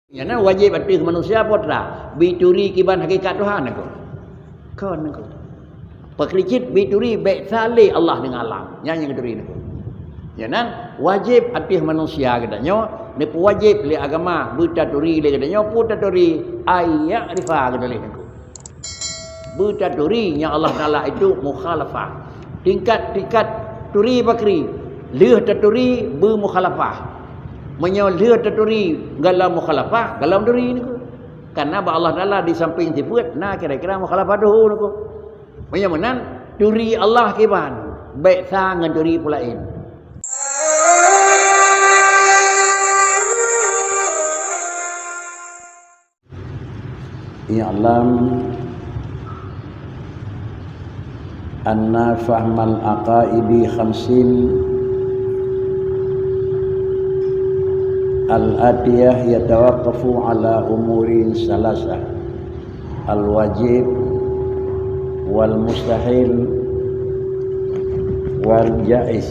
Yana wajib atas manusia potra bituri kiban hakikat Tuhan aku. Kon aku. Pekricit bituri baik salih Allah dengan alam. Yang keduri aku. Yana wajib atas manusia katanya, ni wajib li agama butaturi li katanya putaturi ayat rifa katanya aku. Butaturi yang Allah Taala itu mukhalafah. Tingkat-tingkat turi bakri, leh taturi bermukhalafah. Menyoleh taturi galam mukhalafah galam duri ni ko karena Allah Taala di samping sifat nah kira-kira mukhalafah dulu ni ko menyamanan duri Allah kiban baik sangan duri pulain i'lam anna fahmal aqaidi khamsin al-atiyah yatawaqqafu ala umurin salasah al-wajib wal mustahil wal jaiz.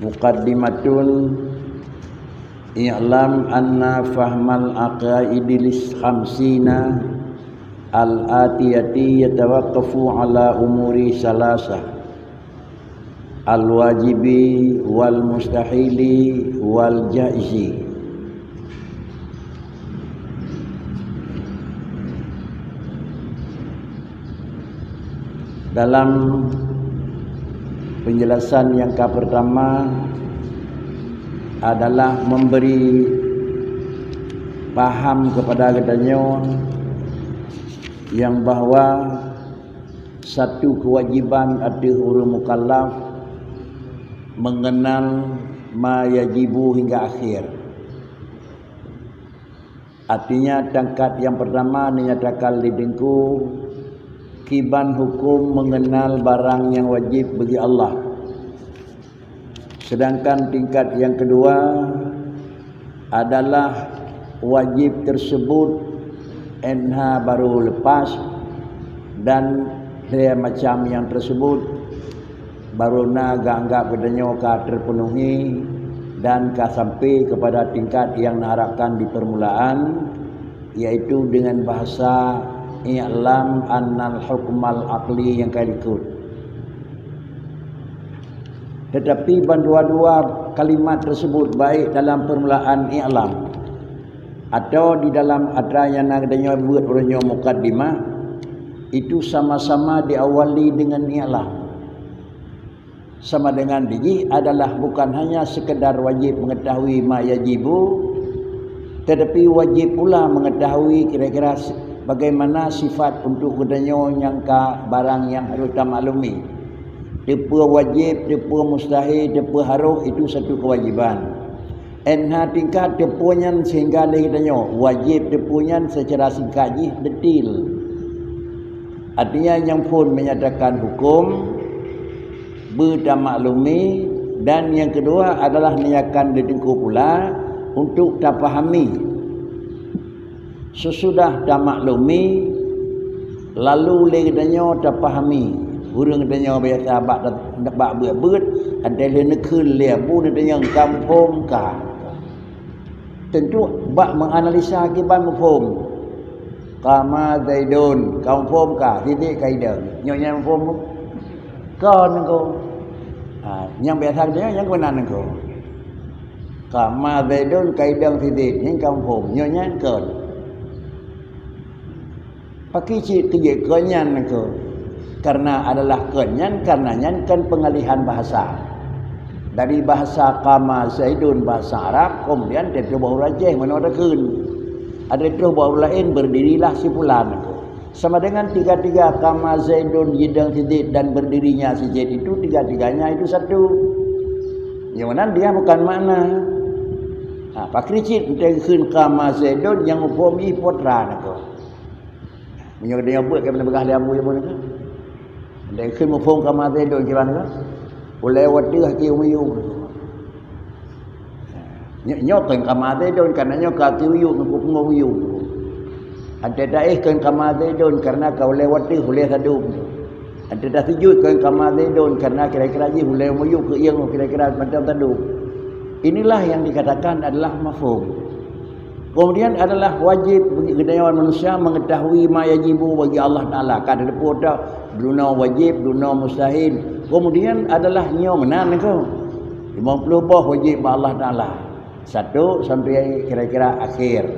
Muqaddimatun i'lam anna fahmal aqaidil khamsina al-atiyati yatawaqqafu ala umuri salasah al-wajibi wal mustahili wal jaizi. Dalam penjelasan yang pertama adalah memberi paham kepada katanya yang bahawa satu kewajiban atas orang mukallaf mengenal ma yajibu hingga akhir. Artinya tangkat yang pertama dinyatakan lidengku kiban hukum mengenal barang yang wajib bagi Allah. Sedangkan tingkat yang kedua adalah wajib tersebut enha baru lepas dan macam yang tersebut baru nak anggap bedanya ka terpenuhi dan ka sampai kepada tingkat yang diharapkan di permulaan, yaitu dengan bahasa i'lam annal hukmal aqli yang ikut. Tetapi dua-dua kalimat tersebut baik dalam permulaan i'lam atau di dalam adra yang adanya buat olehnya muqaddimah itu sama-sama diawali dengan i'lam. Sama dengan digi adalah bukan hanya sekedar wajib mengetahui ma yajibu, tetapi wajib pula mengetahui kira-kira bagaimana sifat untuk kedanyo yang ka barang yang harus tamaklumi. Depa wajib, depa mustahil, depa harus itu satu kewajiban. Enha tingkat depunya sehingga kedanyo wajib depunya secara singkat detil. Artinya yang pun menyatakan hukum bertamaklumi, dan yang kedua adalah niakan didengku pula untuk tak fahami. Sesudah tamaklumi lalu legadanya tak fahami. Urang katanya biasa bak beut ada le nekul le bu katanya kampung ka. Tentu bak menganalisa akibat mafhum. Kama Zaidun kampung ka titik kaidah. Nyonya mafhum kon ko. Yang biasa dia yang benar ko. Kama Zaidun kaidang titik yang kampung nyonya kon. Pakai cik kerja kenyan ko. Karena adalah kenyan karenanya kan pengalihan bahasa. Dari bahasa kama Zaidun bahasa Arab kemudian dia coba rajah menodakun. Ada coba lain berdirilah si fulan ko. Sama dengan tiga-tiga kama Zaidun yidang titik dan berdirinya si Zaid itu tiga-tiganya itu satu. Yang mana dia bukan makna. Pak Kricit mentegakkan kama Zaidun yang upami potra nako. Menyok dia buat ke begah lembu yang mana kan? Mentegakkan mufhum kama Zaidun ke mana kan? Oleh wadih ke umiyu. Nyok kama Zaidun karena nyok ka umiyu ngupung umiyu. Ada daihkan kama Zaidun karena kau lewat dia boleh sadum. Ada dah sujud kan kama Zaidun karena kira-kira je boleh muyuk ke yang kira-kira macam sadum. Inilah yang dikatakan adalah mafhum. Kemudian adalah wajib bagi kedayawan manusia mengetahui ma yajibu bagi Allah Ta'ala. Kada depo dah duna wajib, duna mustahil. Kemudian adalah nyo menan ko. 50 bah wajib bagi Allah Ta'ala. 1 sampai kira-kira akhir.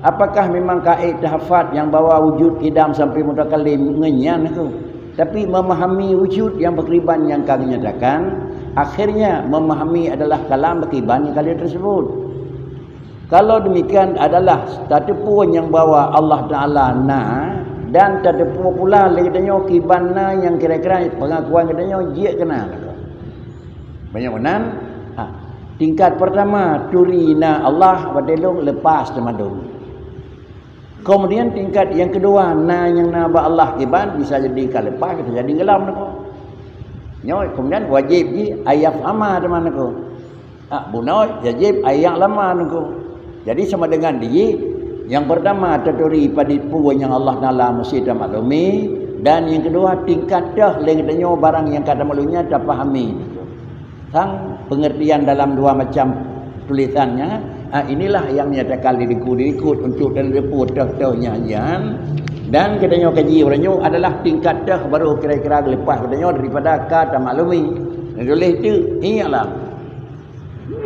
Apakah memang kaid tahafat yang bawa wujud kidam sampai mutakallim ngenyan ko? Tapi memahami wujud yang berkeriban yang kami nyatakan, akhirnya memahami adalah kalam berkeriban yang kali tersebut. Kalau demikian adalah tadepun yang bawa Allah Ta'ala na, dan tadepun pula katanya kiban na yang kira-kira pengakuan katanya jia kena. Banyak benar. Tingkat pertama turina Allah badelung lepas temadung. Kemudian tingkat yang kedua na yang na ba Allah kiban bisa jadi kalepas, bisa jadi gelam nako. Kemudian wajib ji ayat ama teman nako. Bunoi wajib ayat lama nako. Jadi sama dengan dia, yang pertama terturi pada puan yang Allah Ta'ala mesti dah maklumi, dan yang kedua tingkat dah lengannya barang yang kata malunya tak fahami. Sang pengertian dalam dua macam tulisannya, inilah yang nyatakan dirikut untuk dan report dah-dahnya yan. Dan katanya kaji orangnya adalah tingkat dah baru kira-kira lepas katanya daripada kata maklumi. Oleh itu ialah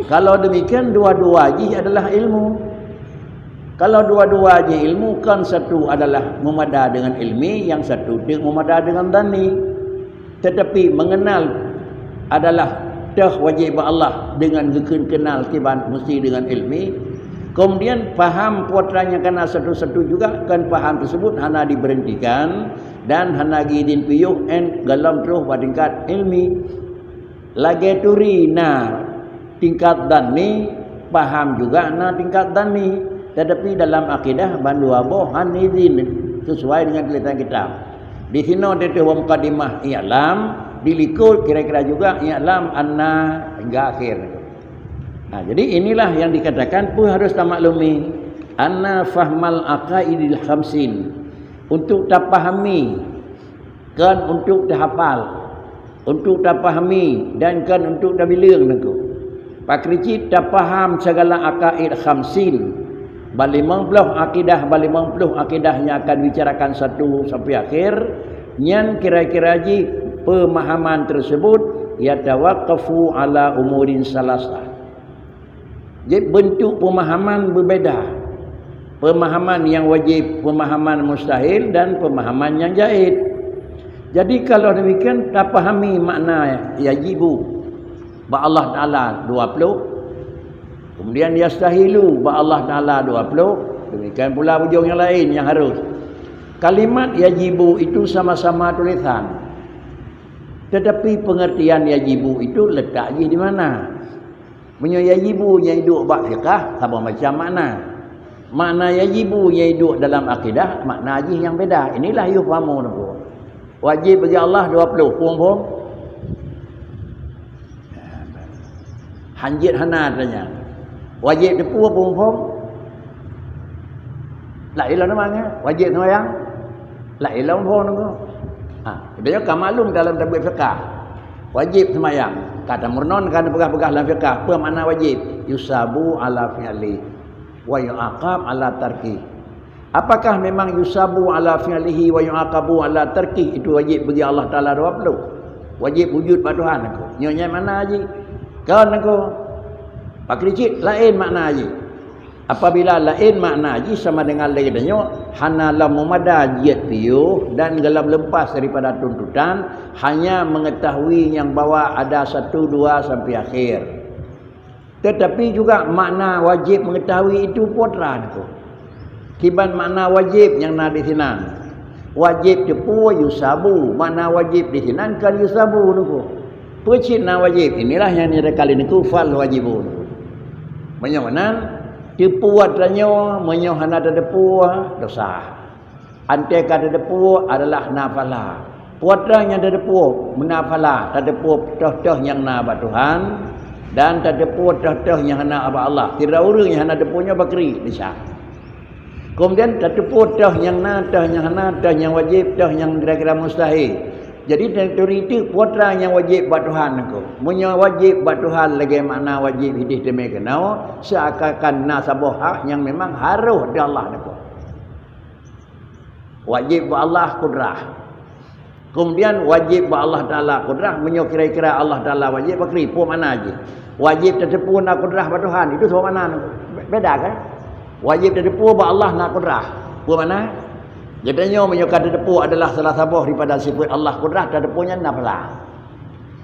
kalau demikian dua-dua haji adalah ilmu. Kalau dua-dua haji ilmu kan satu adalah memada dengan ilmi, yang satu memada dengan dani. Tetapi mengenal adalah dah wajib Allah dengan kenal kiban mesti dengan ilmi. Kemudian faham putranya kena satu-satu juga kan faham tersebut hana diberhentikan dan hana gidin piyuh en galam terus pada tingkat ilmi. Lagi turina tingkat dani, paham juga na tingkat dani. Tetapi dalam akidah bandu aboh hanidin sesuai dengan tulisan kitab. Di sini ada tuh mukadimah i'lam, dilikut kira-kira juga i'lam anna hingga akhir. Jadi inilah yang dikatakan pun harus tamaklumi anna fahmal aqaidil khamsin, untuk tak pahami kan untuk tak hafal, untuk tak pahami dan kan untuk tak bilang nako. Pak Ricit tak faham segala akaid khamsin. Bali 50 akidah, bali 50 akidahnya akan bicarakan satu sampai akhir. Nyan kira-kira ji pemahaman tersebut yatawaqqafu ala umurin salasah. Jadi bentuk pemahaman berbeza. Pemahaman yang wajib, pemahaman mustahil dan pemahaman yang jahit. Jadi kalau demikian tak pahami makna yajibu ba Allah Ta'ala 20, kemudian yastahilu ba Allah Ta'ala 20, demikian pula ujung yang lain yang harus. Kalimat yajibu itu sama-sama tulisan, tetapi pengertian yajibu itu letak di mana? Punya yajibu yang hidup bab fiqah sama macam makna yajibu yang hidup dalam akidah makna haji yang beda. Inilah yufahamu tu. Wajib bagi Allah 20 pun hanjit hana tanya. Wajib depu pun la ilaha namanya wajib sembahyang la ilaha pun tu. Dia kan maklum dalam tabligh fiqah. Wajib sembahyang. Kata murnon kan pegah-pegah dalam fiqah. Apa makna wajib? Yusabu ala fi'li wa yu'aqab ala tarki. Apakah memang yusabu ala fi'lihi wa yu'aqabu ala tarki itu wajib bagi Allah Ta'ala 20? Wajib wujud pada Tuhan aku. Nyonya mana haji? Kan aku. Pak Ricit lain makna haji. Apabila lain makna haji sama dengan lainnya hana la mumada jiat piu dan gelap lepas daripada tuntutan, hanya mengetahui yang bawa ada 1, 2 sampai akhir. Tetapi juga makna wajib mengetahui itu putra aku. Kiban makna wajib yang nak di sini. Wajib depu yusabu, makna wajib di sini kan yusabu aku. Pecina wajib inilah yang ada kali ni fal wajibun. Menyawanan depu adanya menyohana depu dosa. Ante kata depu adalah nafala. Putranya ada depu menafala, tak depu toh yang na ba Tuhan dan tak depu toh yang na ba Allah. Kira urang yang na depunya bakri bisa. Kemudian tak depu toh yang na, toh yang hana, toh yang wajib, toh yang kira-kira mustahil. Jadi teritori itu putra yang wajib buat Tuhan aku. Munya wajib buat Tuhan lagi makna wajib hidup demi kenal seakan-akan nasabah hak yang memang harus di Allah aku. Wajib buat Allah kudrah. Kemudian wajib buat Allah Taala kudrah, munya kira-kira Allah Taala wajib bakri pun mana aja. Wajib terdepu nak kudrah buat Tuhan itu sama mana? Beda kan? Wajib terdepu buat Allah nak kudrah. Pun mana? Jadinya menyukai terdepu adalah salah satu daripada sifat Allah kudrah, terdepunya naflah.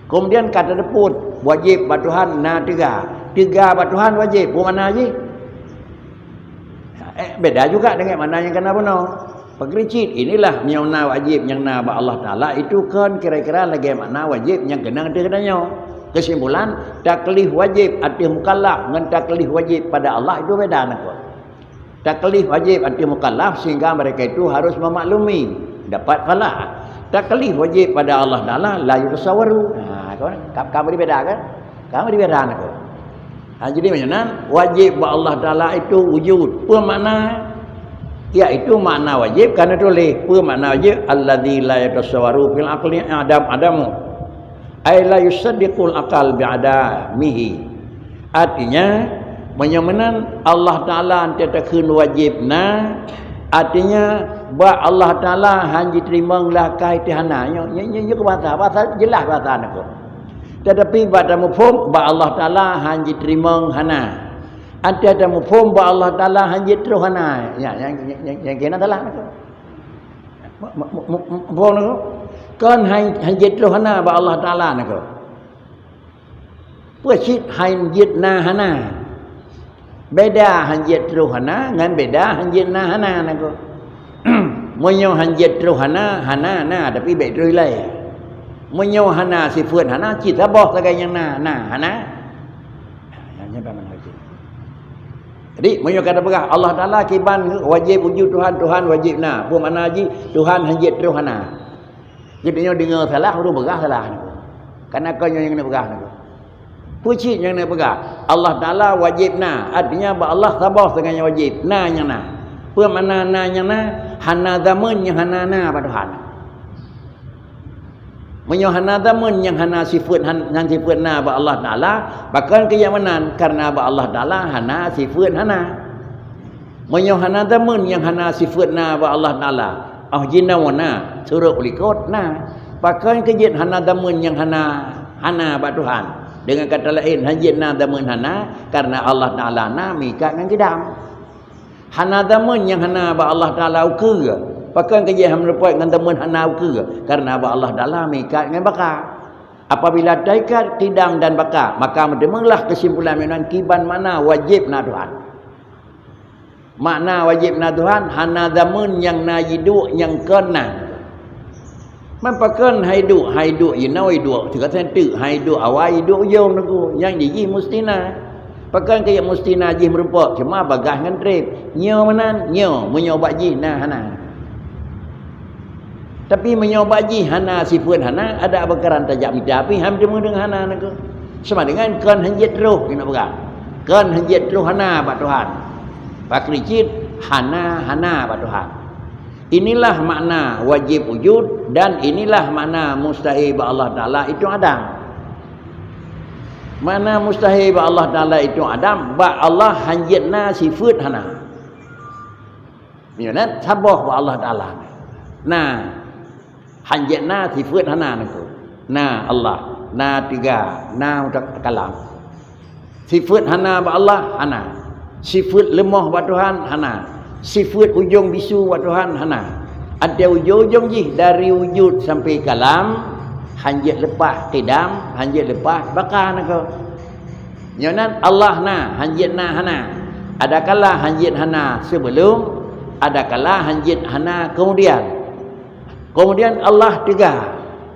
Kemudian kata terdepu wajib buat Tuhan na tiga. Tiga buat Tuhan wajib. Pun mana aja? Beda juga dengan mana yang kena benar. Pegericit inilah yang na wajib yang na buat Allah Taala itu kan kira-kira lagi makna wajib yang kena dengannya. Kesimpulan taklif wajib atas mukallaf dengan taklif wajib pada Allah itu beda nak. Taklif wajib atas mukallaf sehingga mereka itu harus memaklumi dapat pahala. Taklif wajib pada Allah Taala la yutasawwaru. Kamu dibeda kan? Kamu dibeda nak. Jadi macam wajib buat Allah Taala itu wujud. Apa makna? Iaitu makna wajib kerana tulis. Apa makna wajib? Allazi la yutasawwaru fil aqli adamu. Ai la yusaddiqul aqal bi'adamihi. Artinya menyamanan Allah Taala antatakun wajibna, artinya ba Allah Taala hanya terimalah kaitihana. Nya ke bahasa jelas bahasa aku. Tetapi pada mafhum ba Allah Taala hanya terima hana. Ada mafhum ba Allah Taala hanya terus hana. Yang kena salah aku. Mafhum aku. Kan hanya terus hana ba Allah Taala aku. Puasit hanya na hana. Beda hanjit ruhana dengan beda hanjit nahana naku. Munyo hanjit ruhana hana na tapi beda rilai. Munyo hana sifat hana cita boh sagai yang na hana. Yang apa mana jadi munyo kata begah Allah Taala kiban wajib wujud Tuhan wajib na. Apa makna haji Tuhan hanjit ruhana. Jadi nyo dengar salah baru begah salah naku. Karena kau yang kena begah naku. Pucit yang nak pegang Allah Ta'ala wajib na. Artinya Allah sabar dengan yang wajib. Na yang na. Apa makna na yang na? Hana zaman yang hana na pada Tuhan. Menyo hana zaman yang hana sifat yang sifat na pada Allah Ta'ala. Bahkan keyamanan karena pada Allah Ta'ala hana sifat hana. Menyo hana zaman yang hana sifat na pada Allah Ta'ala. Jinna wa na. Surah ulikot na. Bahkan kejit hana zaman yang hana pada Tuhan. Dengan kata lain hanjit na damun hana karena Allah Taala na mikat dengan gedam. Hana damun yang hana ba Allah Taala ukur. Bahkan kerja ham lepas dengan damun hana ukur karena ba Allah Taala mikat dengan bakar. Apabila taikat kidam dan bakar maka mendemulah kesimpulan menan kiban mana wajib na Tuhan. Makna wajib na Tuhan hana damun yang na hidup yang kena. Mampakan hidup you know hidup juga tentu hidup awal hidup ujung tu yang diji mustina pakan kaya mustina ji merupa cuma bagah dengan trip nyo manan nyo menyobat ji nah hana tapi menyobat ji hana sifat hana ada bakaran tajak mita api ham cuma dengan hana tu sama dengan kan hanjit roh kena berang kan hanjit roh hana pak Tuhan pak kricit hana pak Tuhan. Inilah makna wajib wujud dan inilah makna mustahil ba Allah Taala itu adam. Mana mustahil ba Allah Taala itu adam ba Allah hanjitna sifat hana. Mianat sabah ba Allah Taala. Nah, hanjitna sifat hana itu. Nah Allah, nah tiga, nah kalam. Sifat hana ba Allah hana. Sifat lemah ba Tuhan hana. Sifat ujung bisu wa Tuhan hana. Ada ujung-ujung je dari wujud sampai kalam hanjit lepas qidam hanjit lepas bakar nak. Nyonan Allah na hanjit na hana. Ada kala hanjit hana sebelum, ada kala hanjit hana kemudian. Kemudian Allah tiga.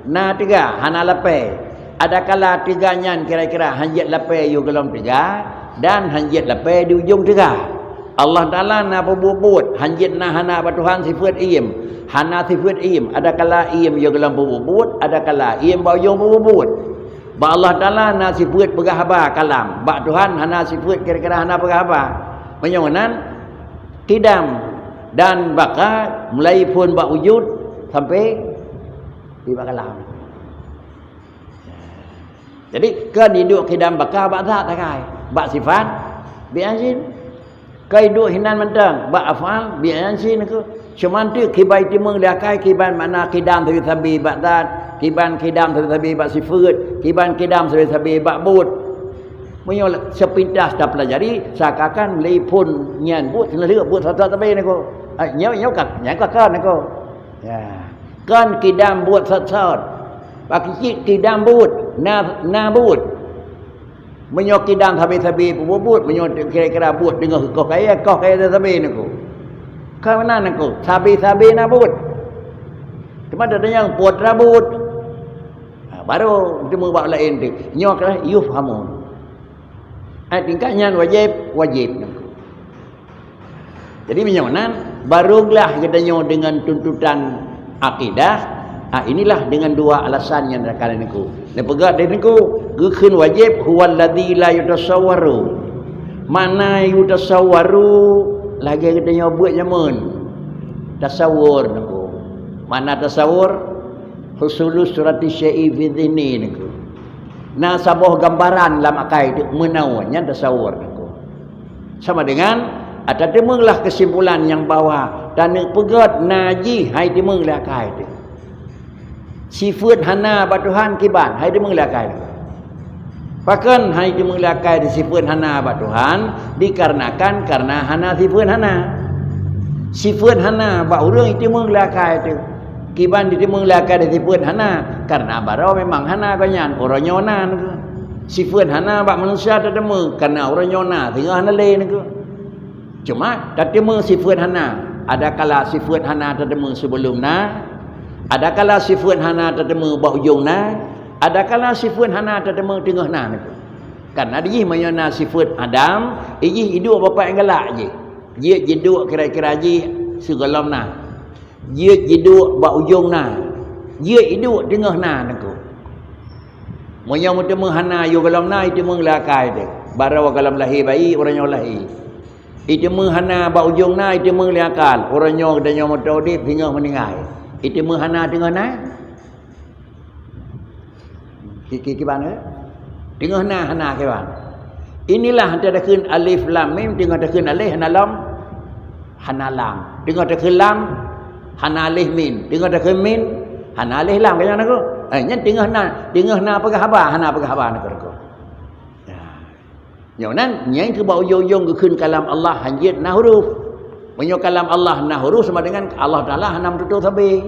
Na tiga hana lapai. Ada kala tiganya kira-kira hanjit lapai yu dalam tiga dan hanjit lapai di ujung tiga. Allah Ta'ala na berbubut hanjit na hana ba Tuhan sifat im hana sifat im ada kala im yo dalam berbubut ada kala im ba ujung berbubut ba Allah Ta'ala na sifat berhaba kalam ba Tuhan hana sifat kira-kira hana berhaba menyonan kidam dan baka mulai pun ba wujud sampai Di bakalam. Jadi kan hidup kidam bakal bak zat takai. Bak sifat bi anjin. Kai hidup hinan mentang bak afal bi anjin ke. Cuman tu kibai timung liakai kiban mana kidam sabi bak zat, kiban kidam sabi bak sifat, kiban kidam sabi bak but. Menyo sepintas dah pelajari sakakan lepun nyan but lelak but satu tabi ni ko. Nyau kat nyang kan ni ko. Ya. Kan kidam buat sat-sat. Pakicik kidam but na but. Menyo kidam sabi-sabi but menyo kira-kira but dengar kau kaya sabi ni ko. Kau mana ni ko? Sabi-sabi na but. Cuma ada yang buat rambut. Baru dia buat lain tu. Nyo kira yufhamun. Tingkatnya wajib ni ko. Jadi menyonan barulah katanya dengan tuntutan akidah. Inilah dengan dua alasan yang kali niku. Ni pegat dia niku gekeun wajib huwallazi la yutasawwaru. Mana yutasawwaru lagi katanya buat nyamun. Tasawur niku. Mana tasawur? Husulus surati syai'i fi dhihni niku. Nah sabuh gambaran dalam akal itu menawanya tasawur niku. Sama dengan ada temenglah kesimpulan yang bawah dan pegat naji hai temenglah akal itu. Sifat hana batuhan kiban hai temenglah akal. Bahkan hai temenglah akal sifat hana batuhan dikarenakan karena hana sifat hana. Sifat hana ba urang itu temenglah akal itu. Kiban di temenglah akal sifat hana karena barau memang hana kanyan orang nyonan. Sifat hana ba manusia tetemu karena orang nyona tengah hana le niku. Cuma tetemu sifat hana. Ada kala sifat hana tetemu sebelumna, ada kala sifat hana tetemu ba ujungna, ada kala sifat hana tetemu tengahna niku. Karena dia menyana sifat Adam, iji hidup bapa yang galak je. Dia hidup kira-kira je segalamna. Dia hidup ba ujungna. Dia hidup tengahna niku. Monya mutemu hana yo galamna itu menglakai de. Bara galam lahir bayi orangnya lahir. Itu menghana ba ujungna itu mengliakal orangnya kedanya mutadib hingga meninggal. Itu menghana tengahna. Ki bana? Tengahna hana ke ban. Inilah antara kun alif lam mim tengah kun alif hana lam hana lam. Tengah kun lam hana alif mim. Tengah kun mim hana alif lam kaya nak. Nya tengah na apa haba hana apa haba nak ko. Yang nan nyai ke bau yo-yong ke kun kalam Allah hanjit na huruf. Menyo kalam Allah na huruf sama dengan Allah Taala hanam tutu sabi.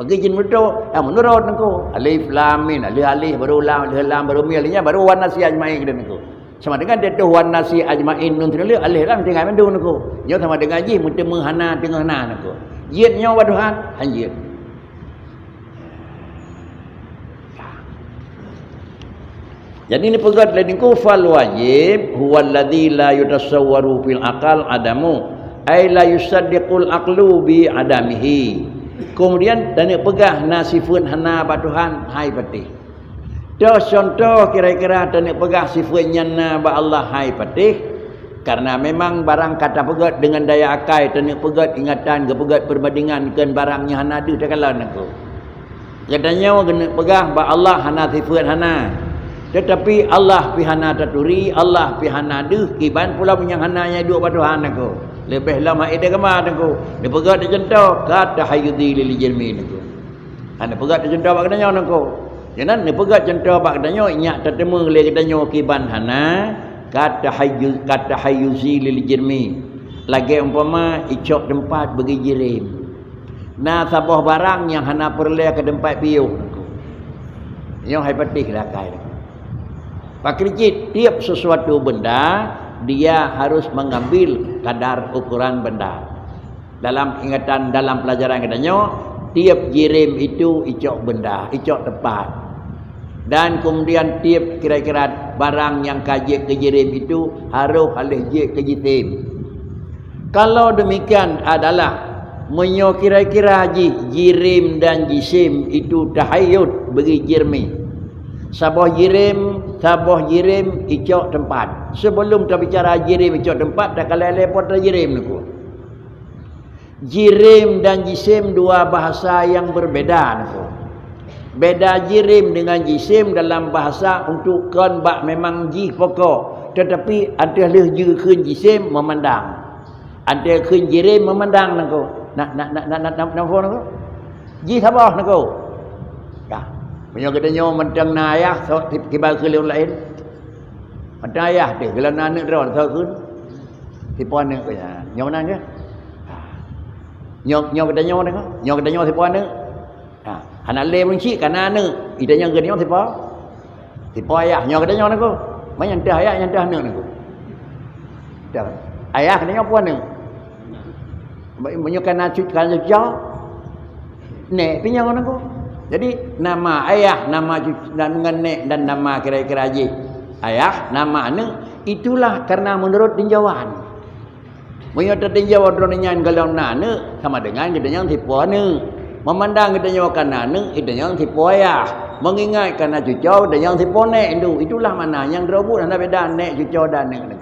Bagi jin betul, menurut nako alif lam mim alif baru lam baru mim nya baru wan nasi ajmain kita nako. Sama dengan dia tu wan nasi ajmain nun terlih alif lam tinggal mendu nako. Nyo sama dengan ji mutemu hana tengah na nako. Jit nyo waduhan hanjit. Jadi ini pegat lain ku fal wajib huwallazi la yutasawwaru fil aqal adamu ay la yusaddiqul aqlu bi adamihi. Kemudian dan pegah nasifun hana batuhan hai patih. Dah contoh kira-kira dan pegah sifatnya na ba Allah hai patih karena memang barang kata pegat dengan daya akal dan pegat ingatan ke pegat perbandingan kan barangnya hana ada takalan aku. Katanya kena pegah ba Allah hana sifat hana. Tetapi Allah pihana taturi, Allah pihana deh, kiban pula punya hananya dua batuhan aku. Lebih lama ide kemana aku. Dia pegat dia contoh kata hayyudhi lil jirmi aku. Anda pegat dia contoh bak katanya aku. Jangan dia pegat contoh bak katanya nyak tetemu le katanya kiban hana kata hayyuzi lil jirmi. Lagi umpama icok tempat bagi jirim. Nah sabah barang yang hana perle ke tempat piuh aku. Yang hai patih lah kai. Pakricit tiap sesuatu benda dia harus mengambil kadar ukuran benda. Dalam ingatan dalam pelajaran katanya tiap jirim itu icok benda, icok tempat. Dan kemudian tiap kira-kira barang yang kajik ke jirim itu harus alih jik ke jitim. Kalau demikian adalah menyo kira-kira jirim dan jisim itu tahayyud bagi jirmi. Sabah jirim icok tempat. Sebelum kita bicara jirim icok tempat, dah kalau lepot jirim niku. Jirim dan jisim dua bahasa yang berbeda niku. Beda jirim dengan jisim dalam bahasa untuk kan bak memang jih pokok. Tetapi ada leh juga kun jisim memandang. Ada kun jirim memandang nako. Nak nako. Jih sabah nako. Dah. Punya katanya mentang nayah so tiba ke lain. Mentang ayah dia kalau anak ron so kun. Tipuan ni kaya. Nyaw nang ke? Nyaw katanya nako. Nyaw katanya tipuan ni. Anak lem mencik kan anak idanya gede siapa ayah nyo katanya nako banyak dah ayah yang dah anak nako dah ayah katanya puan ni menyokan acut kan jauh nek pinya nako jadi nama ayah nama dan dengan nek dan nama kira-kira je ayah nama anak itulah karena menurut tinjauan menurut tinjauan drone-nya kalau anak sama dengan katanya siapa ni memandang kita nyawakan anak, kita yang tipu ayah. Mengingat kerana cucau dan yang tipu nek itu. Itulah mana yang derobut anak beda nek cucau dan nek.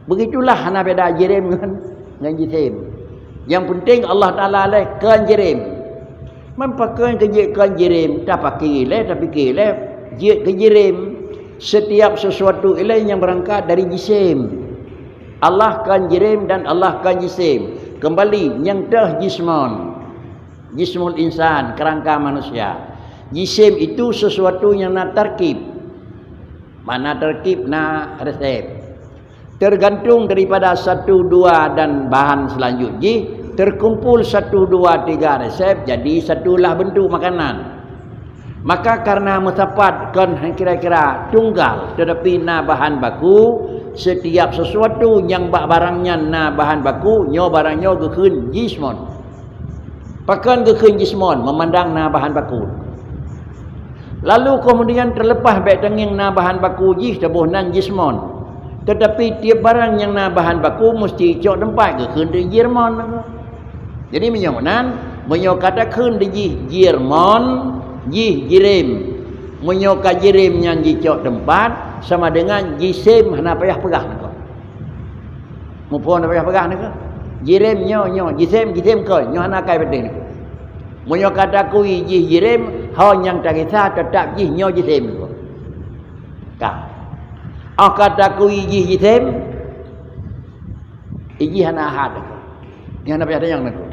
Begitulah anak beda jirim dengan jisim. Yang penting Allah Ta'ala kan jirim. Mempakan kan jirim. Tak pakai ilai, tapi ilai. Ke jirim. Setiap sesuatu ilai yang berangkat dari jisim. Allah kan jirim dan Allah kan jisim. Kembali yang dah jismon. Jismul insan, kerangka manusia. Jisim itu sesuatu yang nak terkib. Mana terkib, nak resep. Tergantung daripada 1, 2 dan bahan selanjutnya. Terkumpul 1, 2, 3 resep. Jadi satulah bentuk makanan. Maka karena mutafadkan kira-kira tunggal. Tetapi nak bahan baku. Setiap sesuatu yang barangnya nak bahan baku. Nyo barangnya gekun jismon. Pakan gekun jismon memandang na bahan baku. Lalu kemudian terlepas baik tenging na bahan baku jis tabuh nan jismon. Tetapi tiap barang yang na bahan baku mesti cok tempat gekun di jirmon. Jadi menyokanan menyokatakan di jirmon jih jirim. Menyoka jirim yang cok tempat sama dengan jisim hana payah pegah nako. Mupun payah pegah nako. Jirim nyo jisim ko nyo hana kai bedeng. Munyo kata kui jih jirim hon yang tak kisah tetap jih nyo jisim ko. Ka. Kata kui jih jisim iji hana ahad ko. Ni hana payah yang nako.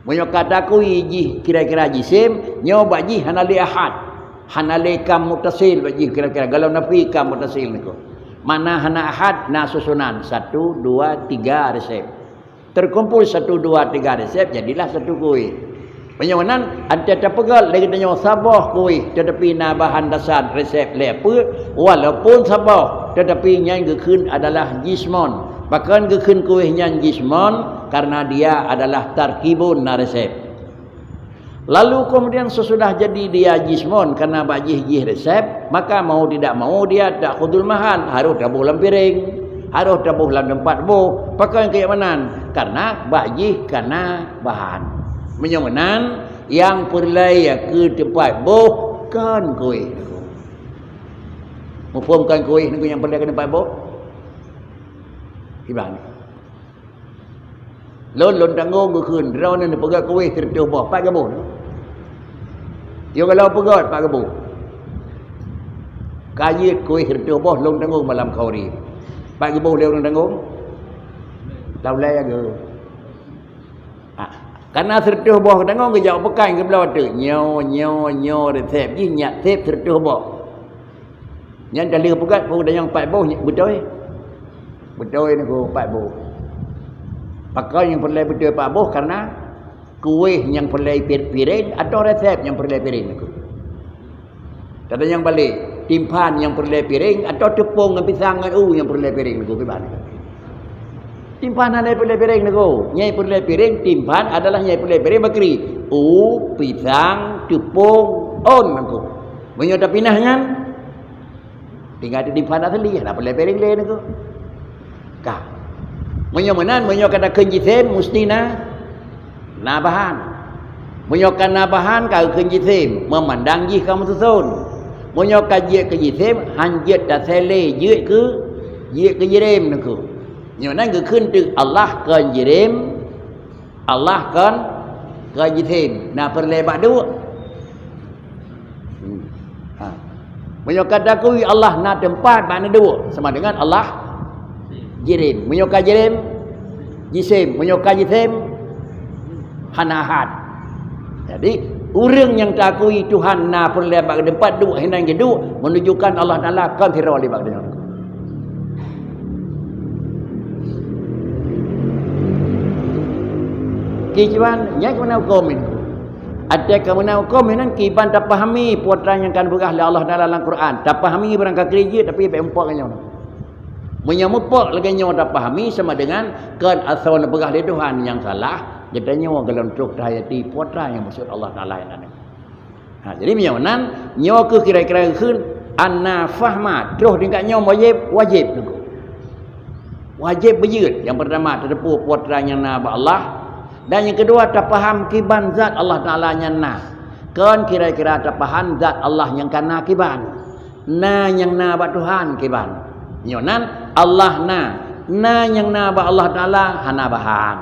Munyo kata kui jih kira-kira jisim nyo ba jih hana li ahad. Hana li kam mutasil ba jih kira-kira galau nafi kam mutasil nako. Mana hana ahad na susunan 1, 2, 3 resep. Terkumpul 1, 2, 3 resep jadilah satu kuih. Penyawanan ada terpegal lagi tanya sabah kuih tetapi na bahan dasar resep lepa walaupun sabah tetapi yang gekun adalah jismon. Bahkan gekun kuih yang jismon karena dia adalah tarkibun na resep. Lalu kemudian sesudah jadi dia jismon karena bajih resep maka mau tidak mau dia tak khudul mahan harus tabuh dalam piring. Harus tabuh dalam tempat boh. Pakai kayak mana? Karena bajih karena bahan. Menyomanan yang perlai ke tempat boh kan kuih. Mufumkan kuih ni yang perlai ke tempat boh. Gimana? Lon tanggung ke kun. Rau ni pegat kuih tertuh boh. Pak gabuh. Yo kalau pegat pak gabuh. Kayit kuih tertuh boh lon tanggung malam kauri. Pak ibu dia orang tanggung. Tahu lah ya ke. Karena sertuh bawah tanggung ke jauh pekan ke belah tu. Nyo resep. Ini nyak sep sertuh bawah. Yang dah lihat pekat pun dah yang 4 bawah. Betul. Betul ni ku 4 bawah. Pakai yang perlu betul 4 bawah karena kuih yang perlu piring atau resep yang perlu piring ni ku. Kata yang balik. Timpan yang perlu piring atau tepung dengan pisang dengan yang perlu piring niku gimana? Timpan ada perlu piring niku. Nyai perlu piring, timpan adalah nyai perlu piring bakri. Pisang, tepung, niku. Menyoda pinahnya tinggal di timpan asli ada perlu piring le niku. Ka. Menyomanan kata kenjisim mesti na bahan. Menyokan na bahan ka kenjisim memandang jih kamu susun. Munyo kajiat ke jisim hanjat dah sele jiat ke jirim niku. Nyo nan ke kun tu Allah kan jirim Allah kan ke jisim. Nah perlebat dua. Menyokat dakui Allah na tempat makna dua sama dengan Allah jirim. Menyokat jirim jisim, menyokat jisim hana ahad. Jadi orang yang takui Tuhan na pun lebak tempat dua henang geduk menunjukkan Allah Taala kan tira lebak dia. Kijuan yang mana hukum ini? Ada kemana hukum ini kiban tak pahami putra yang kan berah oleh Allah dalam Quran. Tak pahami berangkat kerja tapi berempak dengan nyawa. Menyamupok lagi nyawa tak pahami sama dengan kan asal berah di Tuhan yang salah. Jadi nyawa dalam truk dayati putra yang maksud Allah Taala yang ada. Jadi nyawa nyawa ke kira-kira khun anna fahma terus tingkat nyawa wajib tu. Wajib berjud. Yang pertama terdepu putra yang na Allah. Dan yang kedua tak faham kiban zat Allah Ta'ala yang na. Kan kira-kira tak faham zat Allah yang kana kiban. Na yang na ba Tuhan kiban. Nyonan Allah na. Na yang na ba Allah Ta'ala hana bahan.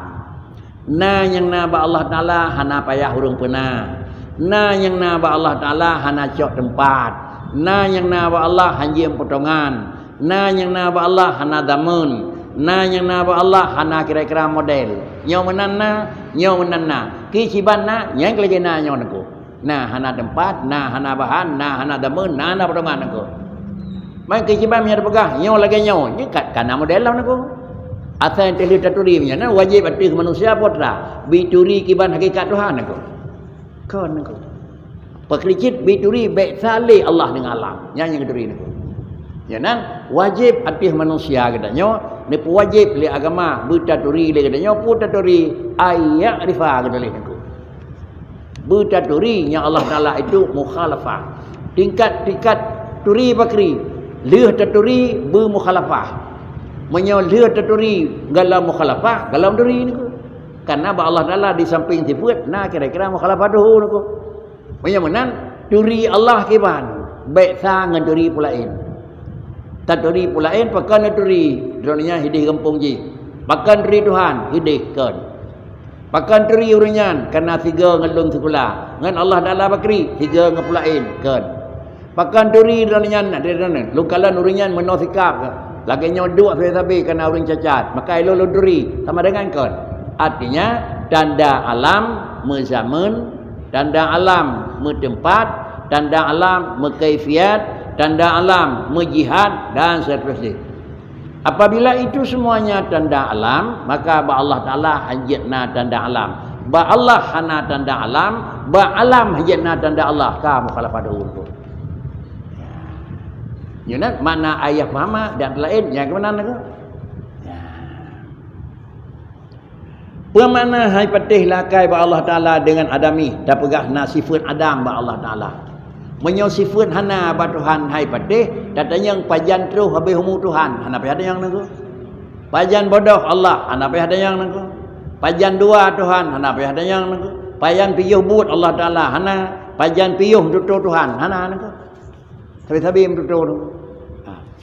Na yang na ba Allah Ta'ala hana payah hurung pena. Na yang na ba Allah Ta'ala hana cok tempat. Na yang na ba Allah hanjim potongan. Na yang na ba Allah hana damun. Na yang na ba Allah hana kira-kira model. Nyaw menanna ki cibanna yang lagi na nyaw nako na hana tempat na hana bahan na hana damun na hana potongan nako mai ki ciban nya pegah nyaw lagi nyaw ni kana model lah nako asal teli taturi nya na wajib ati manusia putra bituri kiban hakikat Tuhan nako kon nako pekricit bituri baik salih Allah dengan alam yang keturi nako jangan wajib ati manusia katanya ni wajib li agama bertaturi li katanya putaturi ayak rifa katanya itu bertaturi yang Allah Taala itu mukhalafah tingkat turi bakri leh taturi bermukhalafah menyo leh taturi galam mukhalafah galam turi niku karena Allah Taala di samping sifat nah kira-kira mukhalafah tu niku menyo menan turi Allah kiban baik sa ngan turi pulain taturi pulain pakan turi dunia hidih kampung ji pakan turi Tuhan hidih kan pakan turi urinyan karena tiga ngelung sekolah ngan Allah Taala bakri tiga ngepulain kan pakan turi dunia ada dana lukalan urinyan menosikap lagi nyoduk sabi karena uring cacat maka ilo turi sama dengan kan artinya tanda alam mezaman tanda alam metempat tanda alam mekaifiat tanda alam, menjihad dan seterusnya. Apabila itu semuanya tanda alam, maka ba Allah Taala hajatna tanda alam. Ba Allah hana tanda alam, ba alam hajatna tanda Allah. Ka mukhalafah dahulu. Ya. Yunat mana ayat fahama dan lain yang ke mana ke? Ya. Pemana hai patih lakai ba Allah Taala dengan adami, dak pegah na sifat Adam ba Allah Taala. Menyosifun hana ba Tuhan hai patih datanya yang pajan terus habis humu Tuhan hana payah ada yang nangku pajan bodoh Allah hana payah ada yang nangku pajan dua Tuhan hana payah ada yang nangku pajan piyuh but Allah Taala hana pajan piyuh tutur Tuhan hana nangku sabi-sabi tutur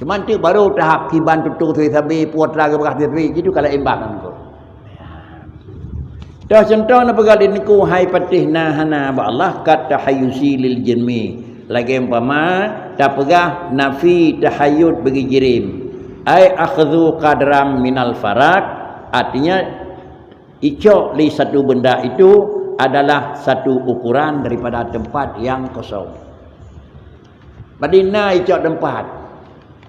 cuman tu baru tahap kiban tutur sabi putra ke bekas diri itu kalau imbang nangku dah contoh na pegali niku hai patih na hana ba Allah kat tahayyusi lil jinmi lagi umpama tak pegah nafi tahayyud bagi jirim ai akhdhu qadram minal farak artinya icok li satu benda itu adalah satu ukuran daripada tempat yang kosong badina icok tempat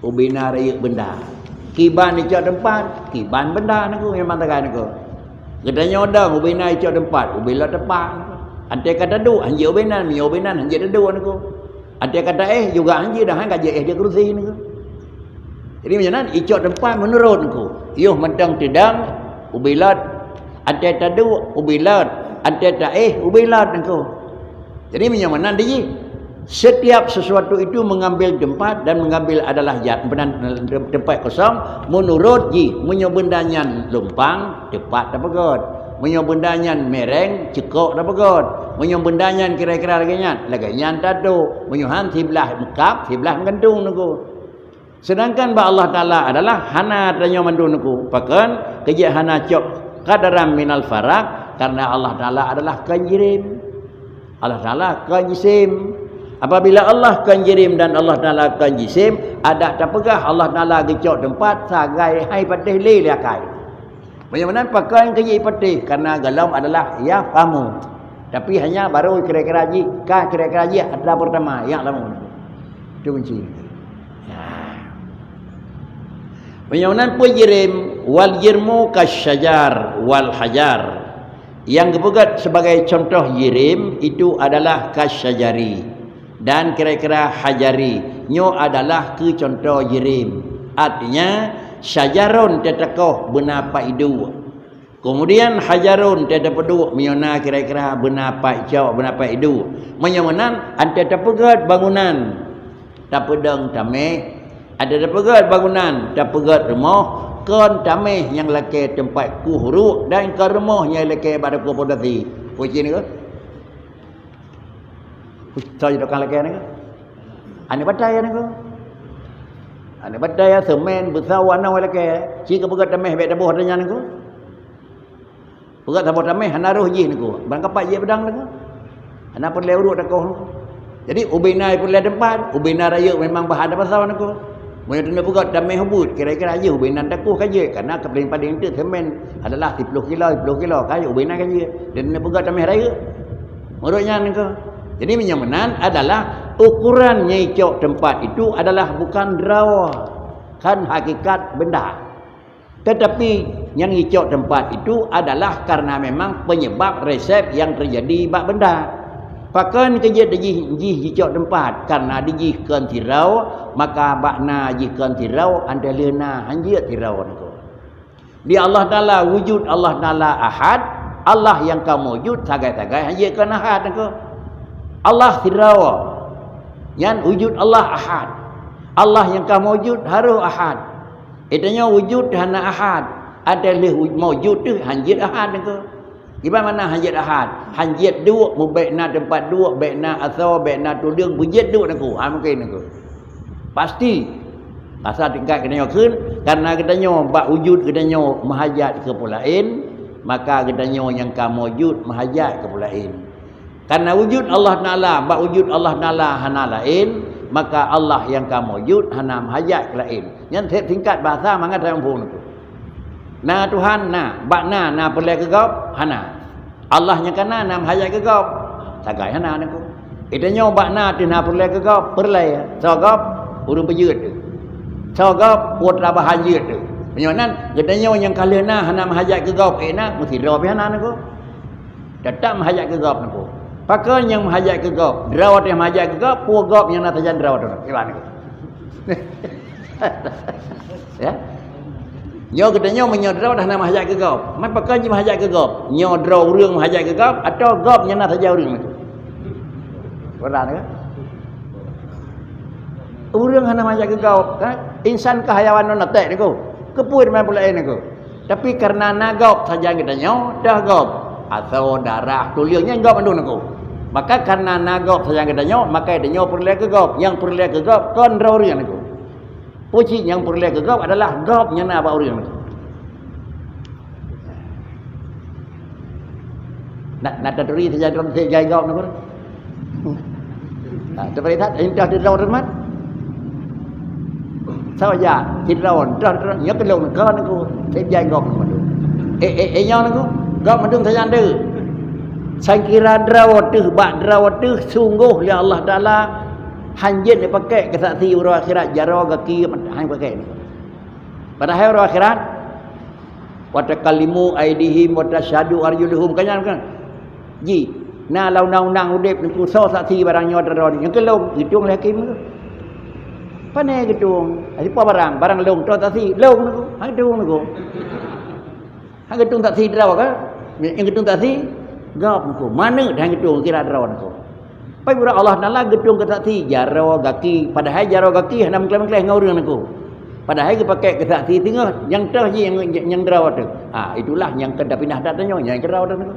ubina raya benda kiban icok tempat kiban benda niku memang tagai niku katanya ada ubina icok tempat ubila tempat ante kata du anji ubinan mi ubinan anji du niku ante kata juga anji dah hang kaje dia kerusi niku jadi macam icok tempat menurut niku yuh mentang tidang ubilat ante tadu ubilat ante ta ubilat niku jadi macam mana dia setiap sesuatu itu mengambil tempat dan mengambil adalah tempat kosong menurut ji menyobendanya lumpang cepat dapat god menyobendanya mereng cekok dapat god menyobendanya kira-kira laganya tadu menyuhan sebelah mekap sebelah mengandung niku sedangkan ba Allah Taala adalah hana tanya mandung niku pakan kerja hana cok qadaram minal farak karena Allah Taala adalah kanjirim Allah Taala kanjisim Apabila Allah kan jirim dan Allah Taala kan jisim, ada tak pegah Allah Taala gecok tempat sagai hai patih le liakai. Bagaimana pakai kerja patih karena galau adalah ya fahamu. Tapi hanya baru kira-kira ada pertama yang lama. Itu kunci. Bagaimana penjirim wal jirmu kasyajar wal hajar. Yang kebugat sebagai contoh jirim itu adalah kasyajari. Dan kira-kira hajari nyo adalah ke contoh jirim. Artinya syajarun tetakoh benapa idu. Kemudian hajarun tetapedu miona kira-kira benapa icau benapa idu. Menyomanan ante tapegat bangunan. Tapedang tameh. Ada tapegat bangunan, tapegat rumah. Kon tameh yang laki tempat ku huruk dan ke rumah yang laki pada ku podati. Puji ni ke? Saya dokang lagi ni ke? Ane badai ni ke? Ane badai semen besar warna lagi. Jika pegat tameh baik dabuh adanya ni ke? Pegat dabuh tameh hanaruh ji ni ke? Bang kapak je pedang ni ke? Hana perlu urut dak ko. Jadi ubina perlu tempat, ubina raya memang bahan dah pasal ni ke? Mun tena pegat tameh hubut kira-kira aja ubina takuh kaje karena kepaling-paling itu semen adalah 10 kilo kaje ubina kaje. Dan tena pegat tameh raya. Menurutnya ni ke? Jadi menyamanan adalah ukuran nyicok tempat itu adalah bukan draw kan hakikat benda. Tetapi yang nyicok tempat itu adalah karena memang penyebab resep yang terjadi bak benda. Pakan kerja nyicok tempat karena dijihkan tirau maka bakna jihkan tirau anda lena hanjit tirau itu. Di Allah Taala wujud Allah Taala ahad, Allah yang kamu wujud tagai-tagai hanjitkan ahad itu. Allah tirawa yang wujud Allah ahad. Allah yang kamu wujud harus ahad. Itanya wujud hana ahad. Adalah wujud tu hanjit ahad ke. Gimana hanjit ahad? Hanjit dua mubaikna tempat dua baikna asal baikna tudung wujud dua aku. Mungkin aku. Pasti asal tingkat kena keun karena katanya bak wujud katanya mahajat ke pulain, maka katanya yang kamu wujud mahajat ke pulain. Karena wujud Allah Ta'ala, bak wujud Allah Ta'ala hana lain, maka Allah yang kamu wujud hana mahajat lain. Yang tingkat bahasa mangat saya mampu itu. Nah Tuhan, bak na perlai kegop, hana. Allah yang kana na mahajat kegop, sagai hana itu. Itanya bak na perlai kegop, perlai. Sogop, urung pejut tu. Sogop, putra bahajut tu. Penyonan, katanya yang kali na hana mahajat kegop, mesti draw hana itu. Tetap mahajat kegop itu. Pakai yang mahajat ke gop, drawat yang mahajat ke gop, puak gop yang nak tajan drawat tu. Gimana? Ya? Nyo katanya menyodraw dah nak mahajat ke gop. Mai pakai je mahajat ke gop. Nyo draw urang mahajat ke gop atau gop yang nak tajan urang tu. Benar ke? Urang hana mahajat ke gop, kan? Insan ke hayawan non tek niku. Kepuin main pula niku. Tapi karena nagop saja katanya dah gop. Atau darah tuliangnya gop andun aku. Maka karena nagop sayang katanya maka dia perlu ke gop. Yang perlu ke gop kon raurian aku. Puji yang perlu ke gop adalah gop yang nak baurian aku. Nak tadri saja dalam sejai gop nak. Tapi tak indah di lawan mat. Saja di lawan dah nya ke lawan kan aku sejai gop nak. Yang aku gop madung saja anda. Saya kira drawat tu sungguh ya Allah Taala hanjit dia pakai ke saksi orang akhirat jaro gaki hang pakai ni. Padahal orang akhirat wa takallimu aidihim wa tashhadu arjuluhum kan. Ji, na launang udip niku so saksi barangnya daro yang kelong hidung hakim tu. Pane gedung, apa barang long to saksi long niku, hang gedung niku. Hang gedung saksi draw kan? Yang gedung saksi gap niku mana dah gedung kira drawan niku. Pai pura Allah Taala gedung ke saksi jaro gaki padahal jaro gaki hana mengklaim-klaim ngaurang niku. Padahal dia pakai ke saksi tengah yang tah je yang drawat tu. Itulah yang kena pindah datanya yang drawat niku.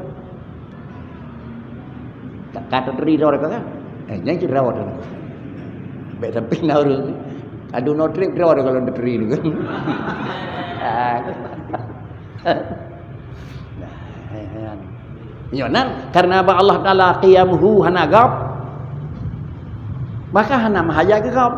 Kata teri drawat kan? Yang drawat tu. Baik sampai ngaurang. Adu no trip drawat kalau teri tu kan. Yonan karena Allah Taala qiyamuhu hanagap Maka hana mahaya ke kau.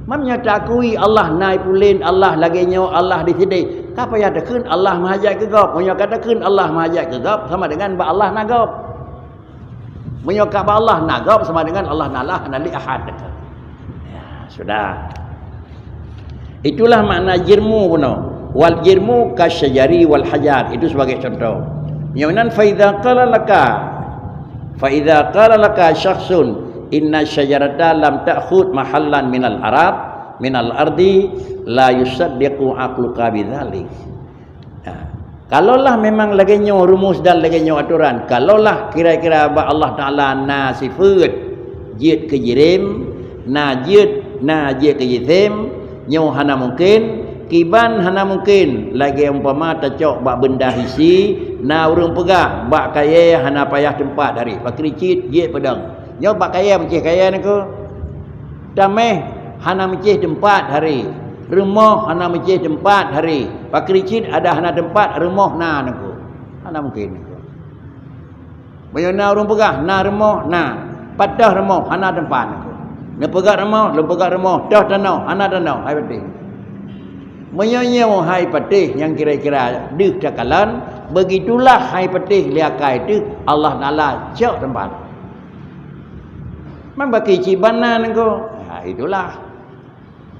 Mamnya tak akui Allah naik pulin, Allah lagi nyawa, Allah di sini. Kapa ya dekun Allah mahajat ke gop. Munyo katakan Allah mahajat ke gop sama dengan ba Allah nak gop. Munyo ka ba Allah nak gop sama dengan Allah nalah nali ahad. Ya, sudah. Itulah makna jirmu puno. Wal jirmu kasyajari wal hajar. Itu sebagai contoh. Yang nan fa idza qala laka syakhsun inna syajarata lam ta'khud mahallan minal ardi la yusaddiqu aqluka bidzalik. Kalaulah memang lagi nyo rumus dan lagi nyo aturan, kalaulah kira-kira ba Allah Taala na sifat jid ke jirim, na jid ke jisim, nyo hana mungkin, kiban hana mungkin, lagi umpama tacok ba benda hisi, na urang pegah, ba kaya hana payah tempat hari, pakricit jid pedang. Nyo bak kaya mencih kaya ni ko. Dameh hana mencih tempat hari. Rumah hana mencih tempat hari. Pakricit ada hana tempat rumah na ni ko. Hana mungkin ni ko. Bayana urang pegah na rumah na. Padah rumah hana tempat ni ko. Ne pegah rumah, lu pegah rumah, dah tanau, hana tanau, hai patih. Menyanyi hai patih yang kira-kira deuh cakalan, begitulah hai patih liakai tu Allah Taala cak tempat. Membagi cibana nengko. Ha, itulah.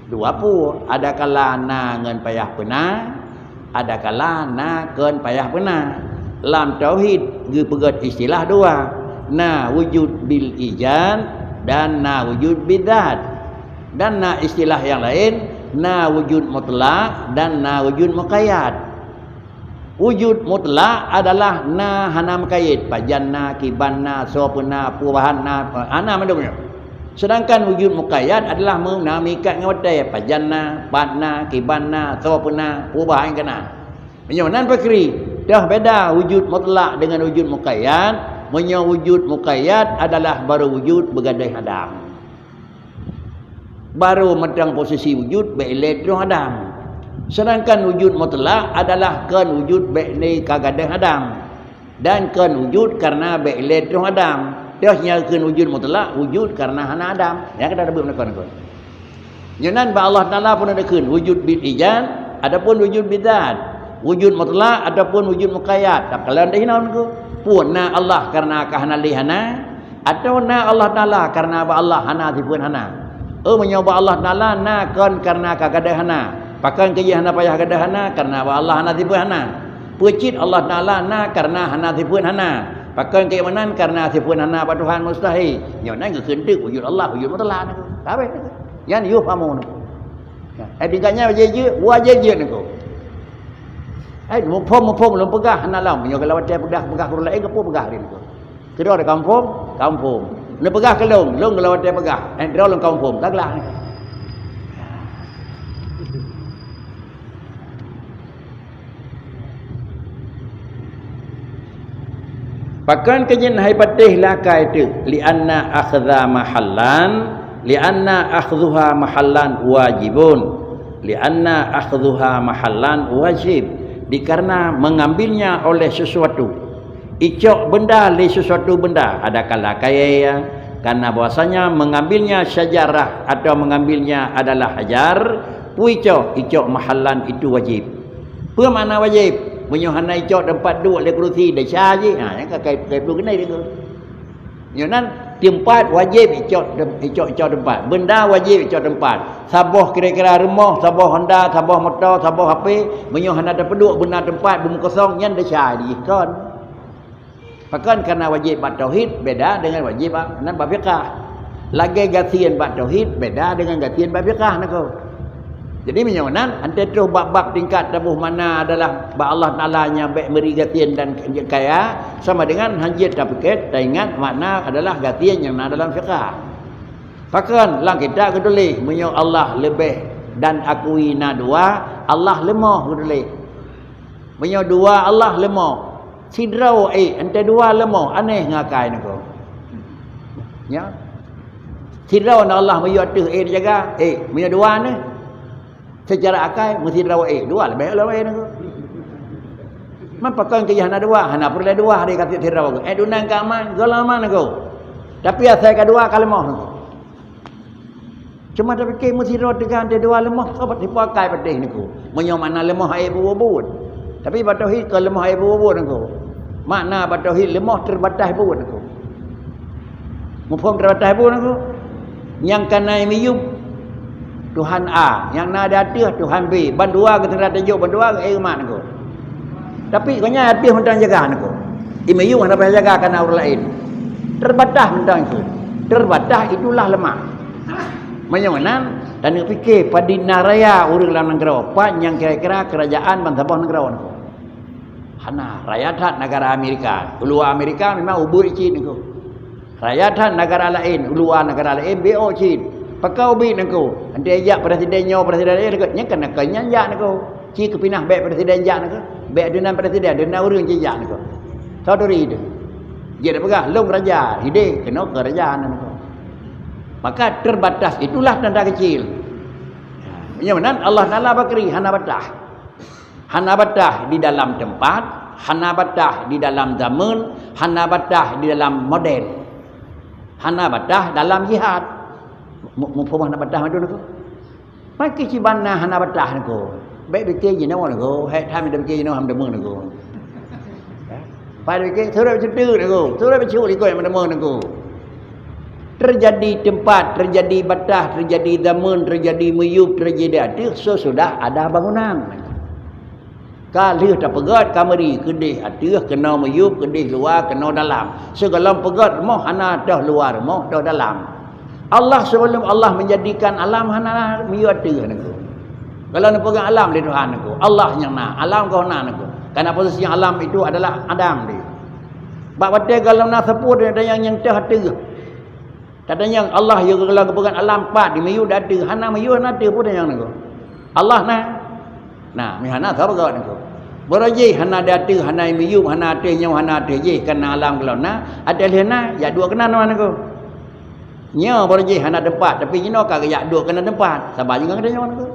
Dua pu. Ada kala na ngan payah pena. Ada kala na ken payah pena. Lam tauhid gepegat istilah dua. Na wujud bil ijad dan na wujud bidat. Dan na istilah yang lain, na wujud mutlak dan na wujud muqayyad. Wujud mutlak adalah na hana maqayyad, pajanna, kibanna, sopna, pubahanna, ana madumnya. Sedangkan wujud muqayyad adalah menamikat ngawatai pajanna, patna, kibanna, sopna, pubahan kana. Menyonan pakri, dah beda wujud mutlak dengan wujud muqayyad. Menyo wujud muqayyad adalah baru wujud begadai hadam. Baru medang posisi wujud beelektron hadam. Sedangkan wujud mutlak adalah kan wujud ni kagadang adam. Dan kan wujud karena elektron adam. Dia nyatakan wujud mutlak wujud karena hana adam. Yang kita ada bermakna kan. Jangan ba Allah Taala pun ada kan wujud bil ijad adapun wujud bidat. Wujud mutlak ataupun wujud muqayyad. Tak kalian dah hina ko. Pun na Allah karena kahana lihana atau na Allah Taala karena ba Allah hana sipun hana. Menyoba Allah Taala na kan karena kagadang hana. Pakan kaya hana payah gadah hana karena Allah hana tipu hana. Pecit Allah Taala na karena hana tipu hana. Pakan kaya manan karena tipu hana pada Tuhan mustahil. Nyonan ke kentik wujud Allah wujud mutlak niku. Kabeh niku. Yan yu pamu niku. Tingkatnya wajib niku. Mumpung lu pegah hana lam nyo kalau ada pegah kurang lain ke pegah niku. Kedua ada kampung. Ne pegah ke long kalau ada pegah. Dia long kampung taklah niku. Pakan kajian hai patih lakai itu lianna akhdha mahallan lianna akhdhuha mahallan wajibun lianna akhdhuha mahallan wajib dikarena mengambilnya oleh sesuatu icok benda li sesuatu benda ada kala kaya karena bahwasanya mengambilnya syajarah atau mengambilnya adalah hajar icok mahallan itu wajib. Apa makna wajib? Menyohana icok tempat duduk le kerusi dah syah je. Ha yang kai perlu kena dia tu. Nyonan tempat wajib icok tempat. Benda wajib icok tempat. Sabah kira-kira rumah, sabah Honda, sabah motor, sabah HP, menyohana ada penduk benda tempat bumi kosong nyan dah syah dia kan. Pakan karena wajib bab tauhid beda dengan wajib nan bab fiqh. Lagi gatian bab tauhid beda dengan gatian bab fiqh nak kau. Jadi menyonan antara terus bab-bab tingkat tabuh mana adalah ba Allah Taala nya baik beri gatian dan kaya sama dengan hanjit tapiket dan ingat makna adalah gatian yang dalam fiqh. Pakan lang kita kedulih menyo Allah lebih dan akui na dua Allah lemah kedulih. Menyo dua Allah lemah. Sidrau antara dua lemah aneh ngakai nak kau. Ya. Sidrau Allah menyo tu jaga menyo dua ni secara akal mesti rawat dua lebih rawat ni. Mampakan ke hana dua, hana perlu dua hari kata rawat. Dunang kaman galaman aku. Tapi asal kedua kalimah aku. Cuma dah fikir mesti dengan dia dua lemah sahabat dipakai pedih niku. Menyo makna lemah air bubut. Tapi batauhid ke lemah air bubut niku. Makna batauhid lemah terbatas bubut niku. Mufhum terbatas bubut niku. Yang kanai miyub Tuhan A, yang nak ada hati Tuhan B. Bandua ke terada tajuk bandua ke mak niku. Tapi kanya hati mentang jaga niku. Imiyub hendak jaga kana orang lain. Terbatas mentang itu. Terbatas itulah lemah. Menyonan dan fikir pada naraya urang dalam negara apa yang kira-kira kerajaan bangsa negara niku. Hana rakyat negara Amerika, luar Amerika memang ubur Cina niku. Rakyat negara lain, luar negara lain BO Cina. Pakau bi niku. Ante ajak presidennya niku nya kena kenyanya niku. Ci kepinah baik presiden jak niku. Baik dengan presiden dengan urang jak niku. Saudari itu. Dia dah pegah long raja, hide kena kerajaan niku. Maka terbatas itulah tanda kecil. Menyamanan Allah Taala bakri hanabatah. Hanabatah di dalam tempat, hanabatah di dalam zaman, hanabatah di dalam model. Hanabatah dalam jihad. Mufhum hanabatah itu niku. Maki cibana hanabatah niku. Baik fikir je nawa niku, hai tham dah fikir je nawa ham demu niku. Pai fikir surat cetu niku, surat bicul ikut ham demu niku. Terjadi tempat, terjadi batah, terjadi zaman, terjadi meyub, terjadi adik, sesudah ada bangunan. Kalau tak pegat kamari, kedih adik, kena meyub, kedih luar, kena dalam. Segala pegat, moh hana dah luar, moh dah dalam. Allah sebelum Allah menjadikan alam hana meyub adik. Kalau nak pegang alam di Tuhan aku, Allah yang nak, alam kau nak aku. Karena posisi alam itu adalah Adam dia. Bab batai kalau nak seput ada yang teh hati. Katanya Allah yang kalau pegang alam 4 di mayu dah ada, hana mayu hana ada pun yang niku. Allah nah mi hana sabar kau niku. Beraje hana ada, hana mayu, hana ada nyau, hana ada je karena alam kalau ada lena ya dua kena mana niku. Nya beraje hana tempat tapi nyino kagak ya dua kena tempat. Sabar juga katanya mana niku.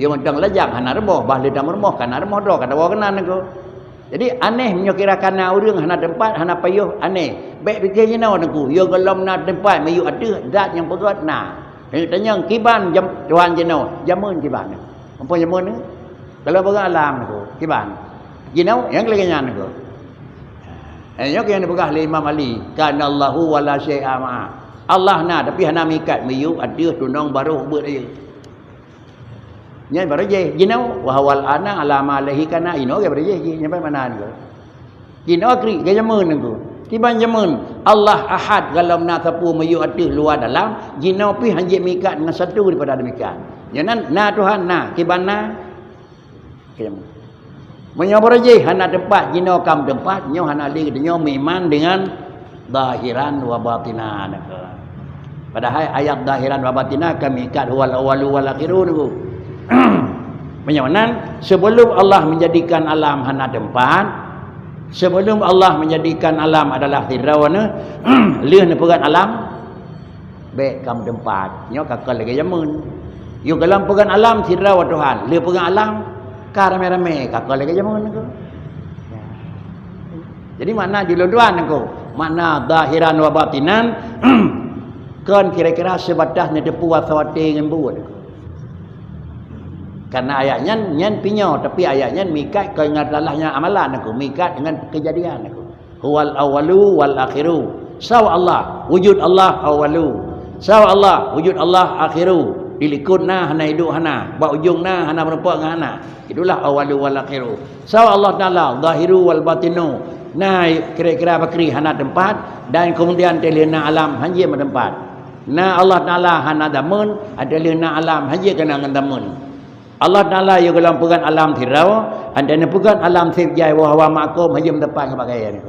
Ia mentang lajang hana reboh, bah lidah mermoh kana reboh do kada kena niku. Jadi aneh menyokirakan urang hana tempat, hana payuh aneh. Baik fikir je nawa niku. Yo kalau nak tempat mayu ada zat yang pegat nah. Tanya kiban jam tuan je nawa, jamun kiban. Apa jamun ni? Kalau pegang alam niku, kiban. Je nawa yang kelengnya niku. Yo yang dipegah oleh Imam Ali, kana Allahu wala syai'a ma. Allah nah tapi hana mikat mayu ada tunang baru buat dia. Nya baraje jinau wa hawal ana alama alaihi kana ino ge baraje nyampai mana niku. Jinau kri ge jamun niku. Tiban jamun Allah Ahad kalau nak sapu mayu ada luar dalam jinau pi hanjit mikat dengan satu daripada demikian. Jangan na Tuhan na kibana ge jamun. Menyobar je hana tempat jinau kam tempat nyo hana li nyo iman dengan zahiran wa batinan. Padahal ayat zahiran wa batinan kami ikat wal awalu wal akhirun niku. Menyamanan sebelum Allah menjadikan alam hana tempat, sebelum Allah menjadikan alam adalah tirawana, leh ne pegat alam baik kam tempat nyo kakal lagi jamun. Yo kalam pegat alam tirawa Tuhan, leh pegat alam ka rame-rame kakal lagi jamun niku. Jadi makna diluduan niku, makna zahiran wa batinan kan kira-kira sebatas ne depu wasawate dengan buat niku. Karena ayatnya nyen pinyo tapi ayatnya mikat ke ngadalahnya amalan aku mikat dengan kejadian aku. Huwal awalu wal akhiru. Sawa Allah, wujud Allah awalu. Sawa Allah, wujud Allah akhiru. Dilikutna hana hidup hana, ba ujungna hana merupak dengan hana. Itulah awalu wal akhiru. Sawa Allah Taala zahiru wal batinu. Nah kira-kira bakri hana tempat dan kemudian telina alam hanya tempat. Nah Allah Taala hana damun, ada lina alam hanya kena dengan damun. Allah Taala yang dalam pegang alam tirau, anda ni pegang alam sirjai wa makum hajim depan kebagai ni.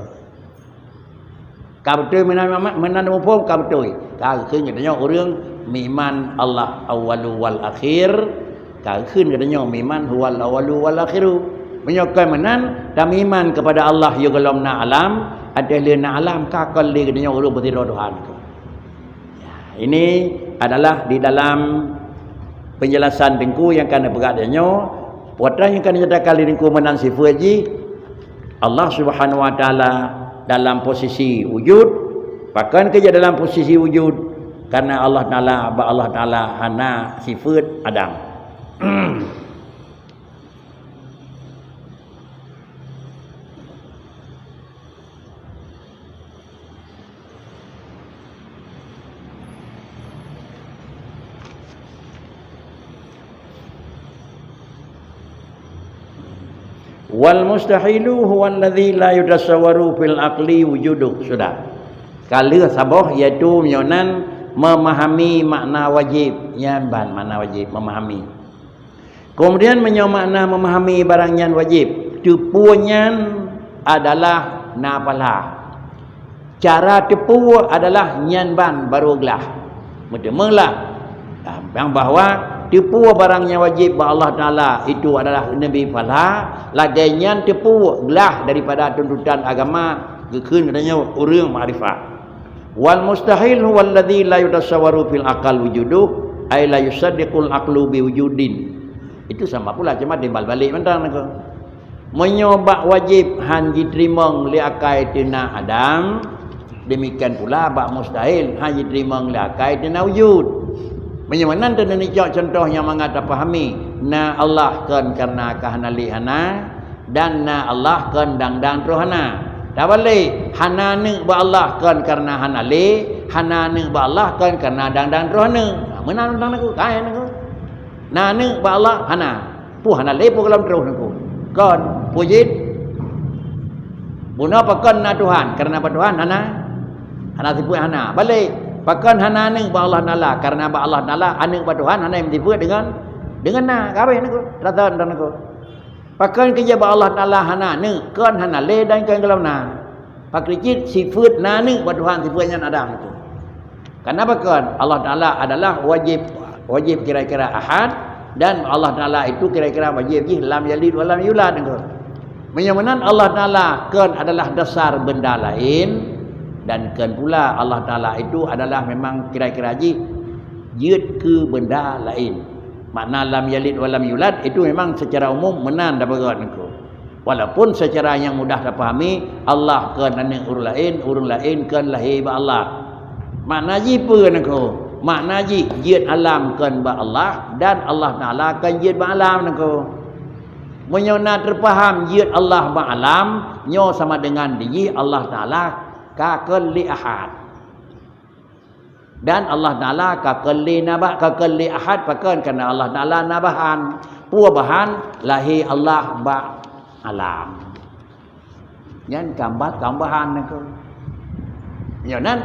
Ka betul menan mufhum ka betul. Ka keun katanya urang miman Allah awwalu wal akhir, ka keun katanya miman huwal awwalu wal akhiru. Menyokai menan dan iman kepada Allah yang dalam alam, ada lena alam ka kali katanya urang bertiru Tuhan. Ini adalah di dalam penjelasan dengku yang kena beratnya puatan yang kena nyatakan dengku menan sifat ji Allah Subhanahu wa taala dalam posisi wujud bahkan kerja dalam posisi wujud Karena Allah Ta'ala hana sifat Adam. Wal mustahilu huwa alladhi la yutasawwaru fil aqli wujuduh. Sudah. Kala saboh iaitu menyonan memahami makna wajib. Yang ban makna wajib memahami. Kemudian makna memahami barang yang wajib. Tepunya adalah napalah. Cara tepu adalah nyan ban baru gelah. Mula-mula yang bahwa tipu barangnya wajib ba Allah Ta'ala itu adalah Nabi Falah. Lagainya tipu gelah daripada tuntutan agama gekun katanya urang ma'rifat. Wal mustahil huwa alladhi la yutasawwaru fil aqal wujuduh ay la yusaddiqul aqlu bi wujudin. Itu sama pula cuma timbal balik mentang aku. Menyoba wajib han diterima li akai tina Adam, demikian pula bak mustahil han diterima li akai tina wujud. Menyaman dan ini contoh yang mengata pahami na Allah kan karena kahanali hana dan na Allah kan dang rohana. Tak boleh hana ni ba Allah kan karena hanali, hana ni ba Allah kan karena dang rohana. Menang dang aku kaya aku. Na ni ba Allah hana. Pu hanali pu kalam terus aku. Kan pujit. Buna pakan na Tuhan karena ba Tuhan hana. Hana tipu hana. Balik pakan hana ni ba Allah Ta'ala karena ba Allah Ta'ala anu ba Tuhan hana yang tipu dengan na kabeh niku rata dan niku pakan kerja ba Allah Ta'ala hana ni kan hana le dan kan kalau na pakricit sifat na ni ba Tuhan tipunya ada niku karena pakan Allah Ta'ala adalah wajib kira-kira ahad dan Allah Ta'ala itu kira-kira wajib lam yalid wa lam yulad niku menyamanan Allah Ta'ala kan adalah dasar benda lain. Dan kan pula Allah Ta'ala itu adalah memang kira-kira jid ke benda lain. Makna lam yalid wa lam yulad itu memang secara umum menan dapat niku. Walaupun secara yang mudah dipahami Allah kan urang lain kan lahir ba Allah. Makna ji pe niku. Makna ji jid alam kan ba Allah dan Allah Ta'ala kan jid ba alam niku. Menyona terpaham jid Allah ba alam nyo sama dengan di Allah Ta'ala kakal li ahad dan Allah Ta'ala kakal li nabah kakal li ahad pakan karena Allah Ta'ala nabahan pua bahan lahir Allah ba alam nyan kambahan niku nyonan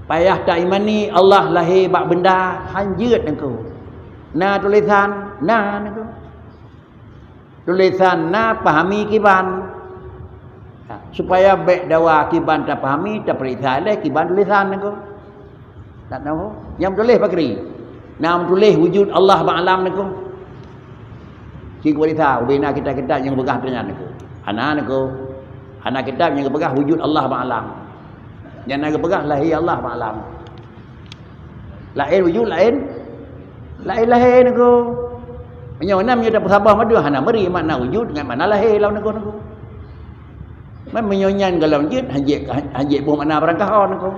payah tak imani Allah lahir ba benda hanjeut niku na tulisan na niku tulisan na pahami kiban supaya baik dawa kiban tak pahami tak periksa leh kiban tulisan niku tak tahu yang tulis pakri nam tulis wujud Allah ba'alam niku si kualita ubina kita yang begah dengan niku anak kitab yang begah wujud Allah ba'alam yang nak begah lahir Allah ba'alam lain wujud lain niku menyona nya tak sabar madu hana meri makna wujud dengan mana lahir lawan niku menyonyan galau jid hanjik buh mana berangkah on aku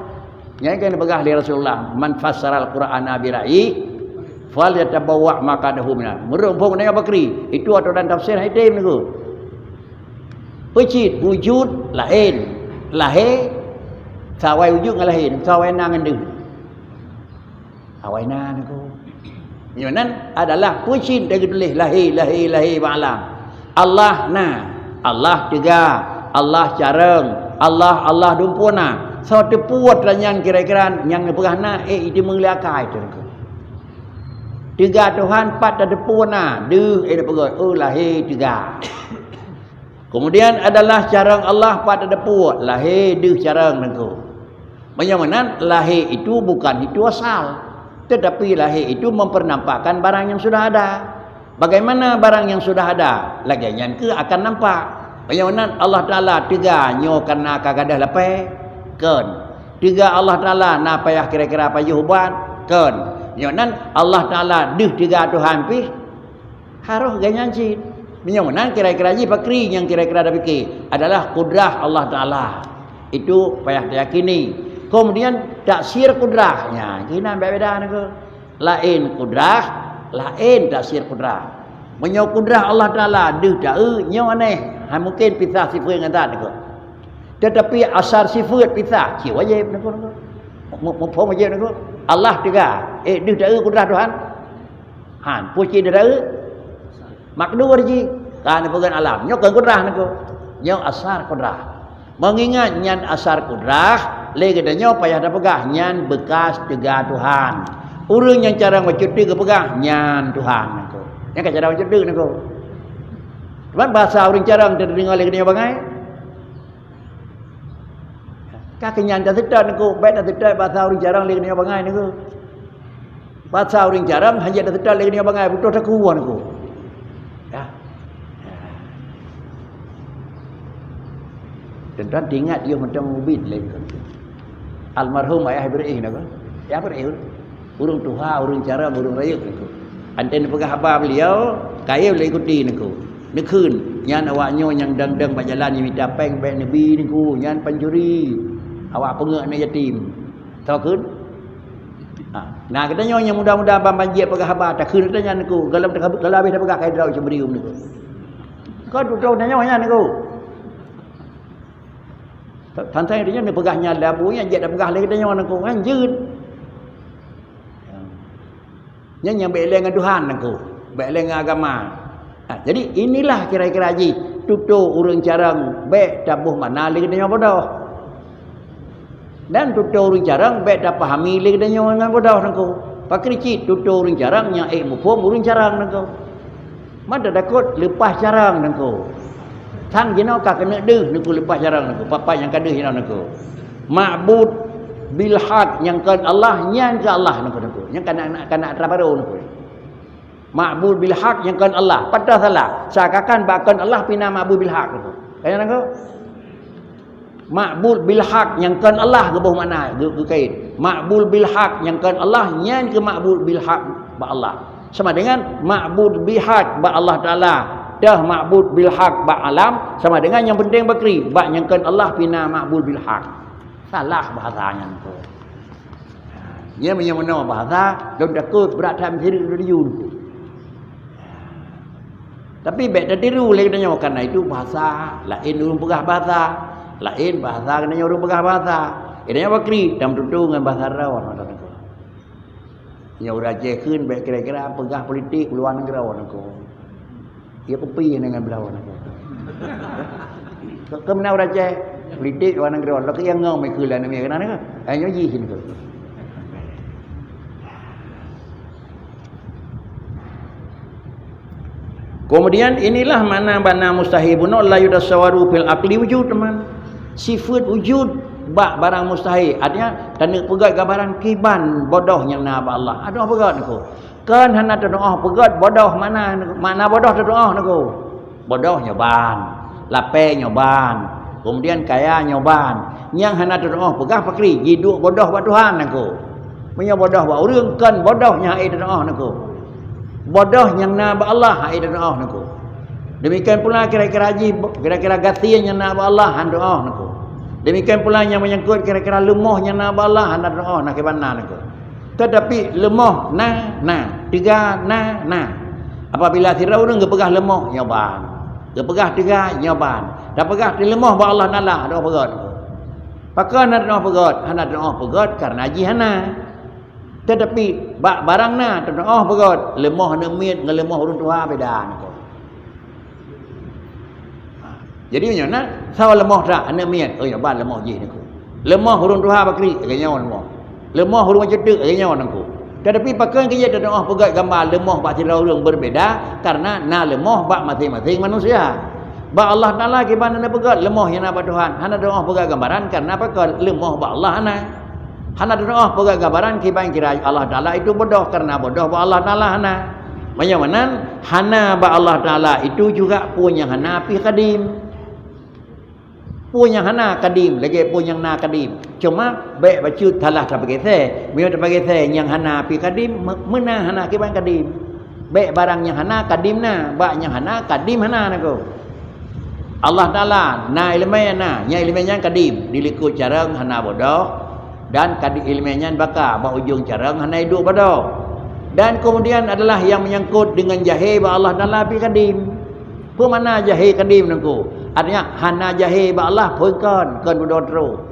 nyai kan begah li Rasulullah man fassara al-Qur'ana bi ra'i fal yatabawwa maqadahu minna merumpung dengan bakri itu atau dan tafsir haitim niku pecit wujud lain lahir sawai wujud dengan lahir sawai nang ngendeu sawai na niku nyonan adalah pecit dari tulis lahir ba'alam Allah na Allah tiga Allah careng, Allah dumpuna. So tepuat lah yang kira-kira yang berana itu mengliakai itu. Tiga Tuhan, empat ada puna. Dia pergi. Lahir tiga. Kemudian adalah careng Allah, empat ada puat. Lahir dia careng niku. Bagaimana lahir itu bukan itu asal. Tetapi lahir itu mempernampakkan barang yang sudah ada. Bagaimana barang yang sudah ada? Laginya ke akan nampak. Bagaimana Allah Ta'ala tiga nyo karena kagadah lepai kan tiga Allah Ta'ala na payah kira-kira payah ubat kan bagaimana Allah Ta'ala dih tiga Tuhan pi harus ganyan cid bagaimana kira-kira ji pakri yang kira-kira dah fikir adalah kudrah Allah Ta'ala itu payah diyakini Kemudian taksir kudrahnya. Kina beda ni ke. Lain kudrah, lain taksir kudrah. Menyo kudrah Allah Taala deh dak nyo aneh. Ha mungkin pisah sifat dengan zat ni ke. Tetapi asar sifat pisah, ci wajib ni ke. Mu pom wajib ni ke. Allah juga. Deh dak kudrah Tuhan. Han puji dak makdur ji. Kan pegan alam. Nyo kan kudrah ni ke. Nyo asar kudrah. Mengingat nyan asar kudrah, lagi danyo payah dah pegah nyan bekas tega Tuhan. Urang yang cara mencuti ke pegah nyan Tuhan nako. Yang ka cara mencuti nako. Cuman bahasa urang carang terdengar lagi danyo bangai. Ka kenyan dah sedar nako, baik dah sedar bahasa urang carang lagi danyo bangai nako. Bahasa urang carang hanya dah sedar lagi danyo bangai betul tak kuat nako. Ya. Dan tuan ingat dia macam mubin lagi kan. Almarhum ayah Ibrahim nak. Ya Ibrahim. Urung tuha, urung cara, urung raya kan. Anten pegah haba beliau, kaya boleh ikuti nak. Nekun, nyan awaknyo yang dang-dang berjalan ni minta peng baik nabi niku, nyan panjuri. Awak pengak nak yatim. Tahu kun? Nah katanya yang muda-muda banjir pegah haba tak kun katanya niku. Kalau habis dah pegah kai drau cemerium niku. Kau duduk nanya nya niku. Tantai dia ni pegahnya labu yang jet dah pegah lagi dia nak ko anjeut. Yang beleng dengan Tuhan aku, beleng dengan agama. Jadi inilah kira-kira ji tutur urang carang baik tabuh mana lagi dia bodoh. Dan tutur urang carang baik dah pahami lagi dia dengan bodoh aku. Pakrici tutur urang carang yang mufhum urang carang aku. Mada dakot lepas carang aku. Sang jenau ka kena deh niku lepas jarang niku papa yang kadeh jenau niku ma'bud bil haq yang kan Allah nyan ke Allah niku yang kana trabaru niku ma'bud bil haq yang kan Allah patah salah seakan bahkan Allah pina ma'bud bil haq niku kaya niku ma'bud bil haq yang kan Allah ke bawah mana kait ma'bud bil haq yang kan Allah nyan ke ma'bud bil haq ba Allah sama dengan ma'bud bil haq ba Allah Taala dah ma'bud bil haq ba alam sama dengan yang penting bakri ba yang kan Allah pina ma'bud bil haq salah bahasanya tu dia menyamana bahasa dan takut berat tam diri dulu tapi baik dah tiru lagi tanya karena itu bahasa lain urang pegah bahasa lain bahasa kena urang pegah bahasa ini bakri dan tutu dengan bahasa rawan kata tu nya urang je keun baik kira-kira pegah politik luar negara aku dia pepi dengan belawan aku. Kemana orang cek politik luar negara. Laki yang ngau mai kelan ni kenapa ke? Hanya ji sini ke. Kemudian inilah mana mustahil bunul la yudassawaru fil aqli wujud teman. Sifat wujud bak barang mustahil. Artinya tanda pegat gambaran kiban bodohnya nama Allah. Ada apa pegat aku? Kan hana doa pegat bodoh mana bodoh doa niku. Bodoh nyoban, lape nyoban, kemudian kaya nyoban. Yang hana doa pegah pakri hidup bodoh buat Tuhan niku. Punya bodoh buat urang kan bodohnya ai doa niku. Bodoh yang na ba Allah ai doa niku. Demikian pula kira-kira haji kira-kira gatian yang na ba Allah han doa niku. Demikian pula yang menyangkut kira-kira lemah yang na ba Allah han doa nak ke mana niku. Tetapi lemah tiga apabila sirau orang gepegah lemah nyoban gepegah tiga nyoban dah pegah di lemah ba Allah nala doa pegat pakai nak doa pegat hana doa pegat karena jihana tetapi bak barang na doa pegat lemah na miet dengan lemah urang Tuhan beda niku jadi nyana saw lemah dak ana miet nyoban lemah ji niku lemah urang Tuhan bakri kaya lemah huruf cedek kayaknya orangku. Tetapi pakai dia doa pegat gambar lemah bak cerita orang berbeda karena na lemah bak masing-masing manusia. Bak Allah Taala ke mana pegat lemah yang nak Tuhan. Hana doa pegat gambaran karena pakai lemah bak Allah hana doa pegat gambaran ke kira Allah Taala itu bodoh karena bodoh bak Allah Taala hana. Macam mana hana bak Allah Taala itu juga punya hana pi kadim. Punya hana kadim lagi punya na kadim cuma baik baca talah tak pakai saya biar tak pakai saya yang hana pi kadim mana hana ke bang kadim baik barang yang hana kadim na bak yang hana kadim hana naku Allah Taala na ilmu na nya ilmu yang kadim dilikut cara hana bodoh Dan kadi ilmiahnya bakar ba ujung carang hana hidup pada. Dan kemudian adalah yang menyangkut dengan jahil ba Allah Taala bi kadim. Apa mana jahil kadim nangku? Artinya hana jahil ba Allah pun kan bodotro.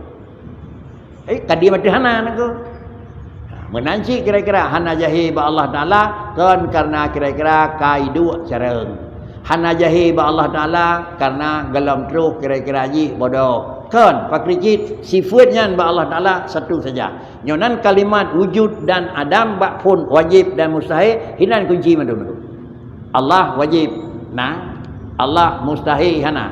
Kadim mati hana nangku. Menanci kira-kira hana jahil ba Allah Taala kan karena kira-kira kaidu carang. Hana jahil ba Allah Taala karena galam teruk kira-kira ji bodoh. Kan pakricit sifatnya ba Allah Taala satu saja. Nyonan kalimat wujud dan adam bak pun wajib dan mustahil hinan kunci madun. Allah wajib nah, Allah mustahil hana.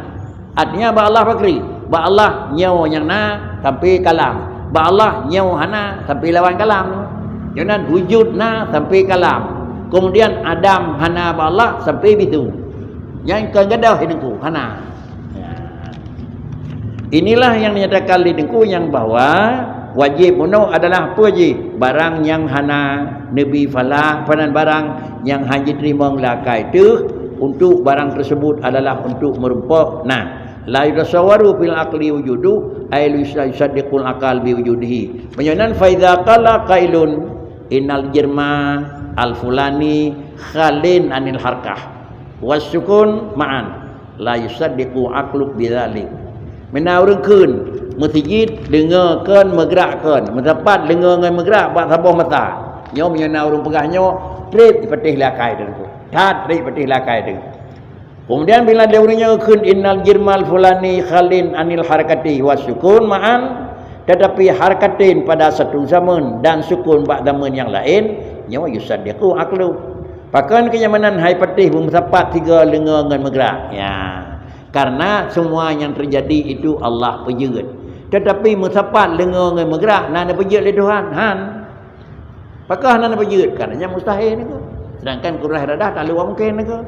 Artinya ba Allah pakri, ba Allah nyau yang na sampai kalam. Ba Allah nyau hana sampai lawan kalam. Nyonan wujud na sampai kalam. Kemudian adam hana ba Allah sampai bitu. Yang kegadah hidungku hana. Inilah yang dinyatakan di dengku yang bahawa wajib muno adalah apa je? Barang yang hana Nabi falak panan barang yang haji terima ngelakai itu untuk barang tersebut adalah untuk merupak. Nah, la yusawwaru fil aqli wujudu ay yusaddiqul aqal bi wujudihi. Menyonan fa idza qala qailun innal jirma al fulani khalin anil harkah wasukun ma'an la yusaddiqu aqlu bidzalik. Mena orang kun masjid dengarkan menggerakkan mendapat dengar dengan menggerak buat sabah mata nyo menyana orang pegahnya trip dipetih lakai dia tu tat trip petih lakai dia. Kemudian bila dia orangnya kun innal jirmal fulani khalin anil harakati wasukun ma'an, tetapi harakatin pada satu zaman dan sukun pada zaman yang lain nyo yusaddiqu aqlu. Pakan kenyamanan hai petih mendapat tiga dengar dengan menggerak ya. Karena semua yang terjadi itu Allah pejeut. Tetapi mensapat lenga dengan bergerak nak pejeut oleh Tuhan. Han. Apakah nak pejeut? Karenanya mustahil ni ke. Sedangkan kurah iradah tak luar mungkin ni ke.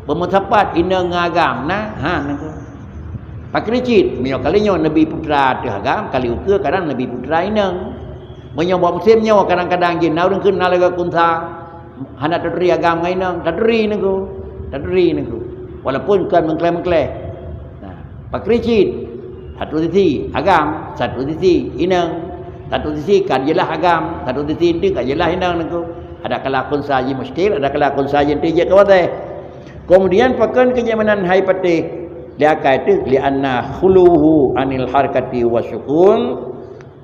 Bermensapat ina ngagam nah han ni ke. Pakricit minyak kalinya Nabi putra tu agam kali uka kadang Nabi putra ina. Menyo buat musimnya kadang-kadang je nau dengkeun nalaga kunta. Hana tadri agam ngai nang tadri ni ke. Tadri ni ke. Walaupun kan mengklaim-mengklaim pakricit satu sisi agam, satu sisi inang, satu sisi kan jelah agam, satu sisi inti kan jelah inang nengku. Ada kelakon saji muskil, ada kelakon saji inti je kawate. Kemudian pakan kenyamanan hai patih dia kata li anna khuluhu anil harkati wasukun,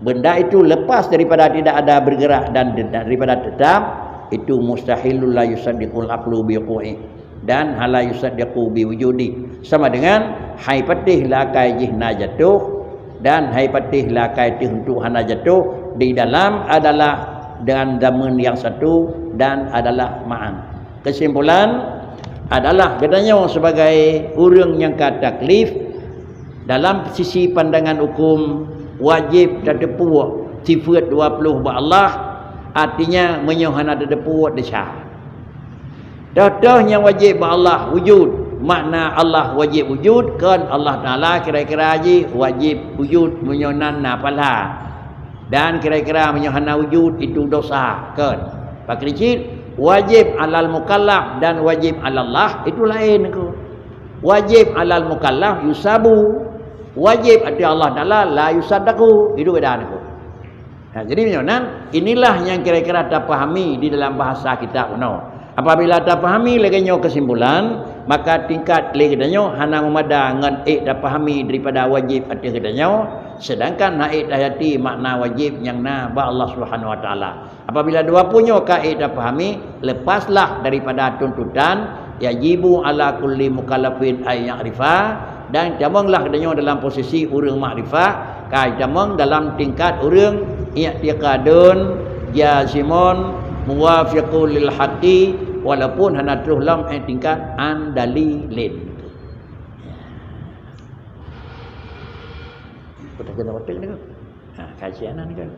benda itu lepas daripada tidak ada bergerak dan daripada tetap itu mustahilul la yusaddiqul aqlu biqui dan hala yusaddiqu biwujudi. Sama dengan hai patih lakai jihna jatuh dan hai patih lakai untuk hana jatuh di dalam adalah dengan zaman yang satu dan adalah ma'an. Kesimpulan adalah katanya sebagai orang yang taklif dalam sisi pandangan hukum wajib terdepu sifat 20 ba Allah artinya menyohana terdepu desah. Dadahnya wajib Allah wujud. Makna Allah wajib wujud kan Allah Ta'ala kira-kira haji wajib wujud menyonan napalah. Dan kira-kira menyohana wujud itu dosa kan. Pakricit wajib alal mukallaf dan wajib alallah itu lain ke. Wajib alal mukallaf yusabu. Wajib ada Allah Ta'ala la yusaddaku. Itu beda ke. Nah, jadi menyonan inilah yang kira-kira tak fahami di dalam bahasa kita kuno. Apabila tak fahami laginya kesimpulan, maka tingkat laginya hana memada dengan tak fahami daripada wajib atas katanya, sedangkan naik dayati makna wajib yang na ba Allah Subhanahu wa taala. Apabila dua punya kaid tak fahami, lepaslah daripada tuntutan yajibu ala kulli mukallafin ay ya'rifa dan jamanglah katanya dalam posisi orang makrifah, kai jamang dalam tingkat orang i'tiqadun jazimun muwafiqul lil haqqi walaupun hana terus lam tingkat andalilin. Kita kena waktu ni kan. Ha, kajian ni kan.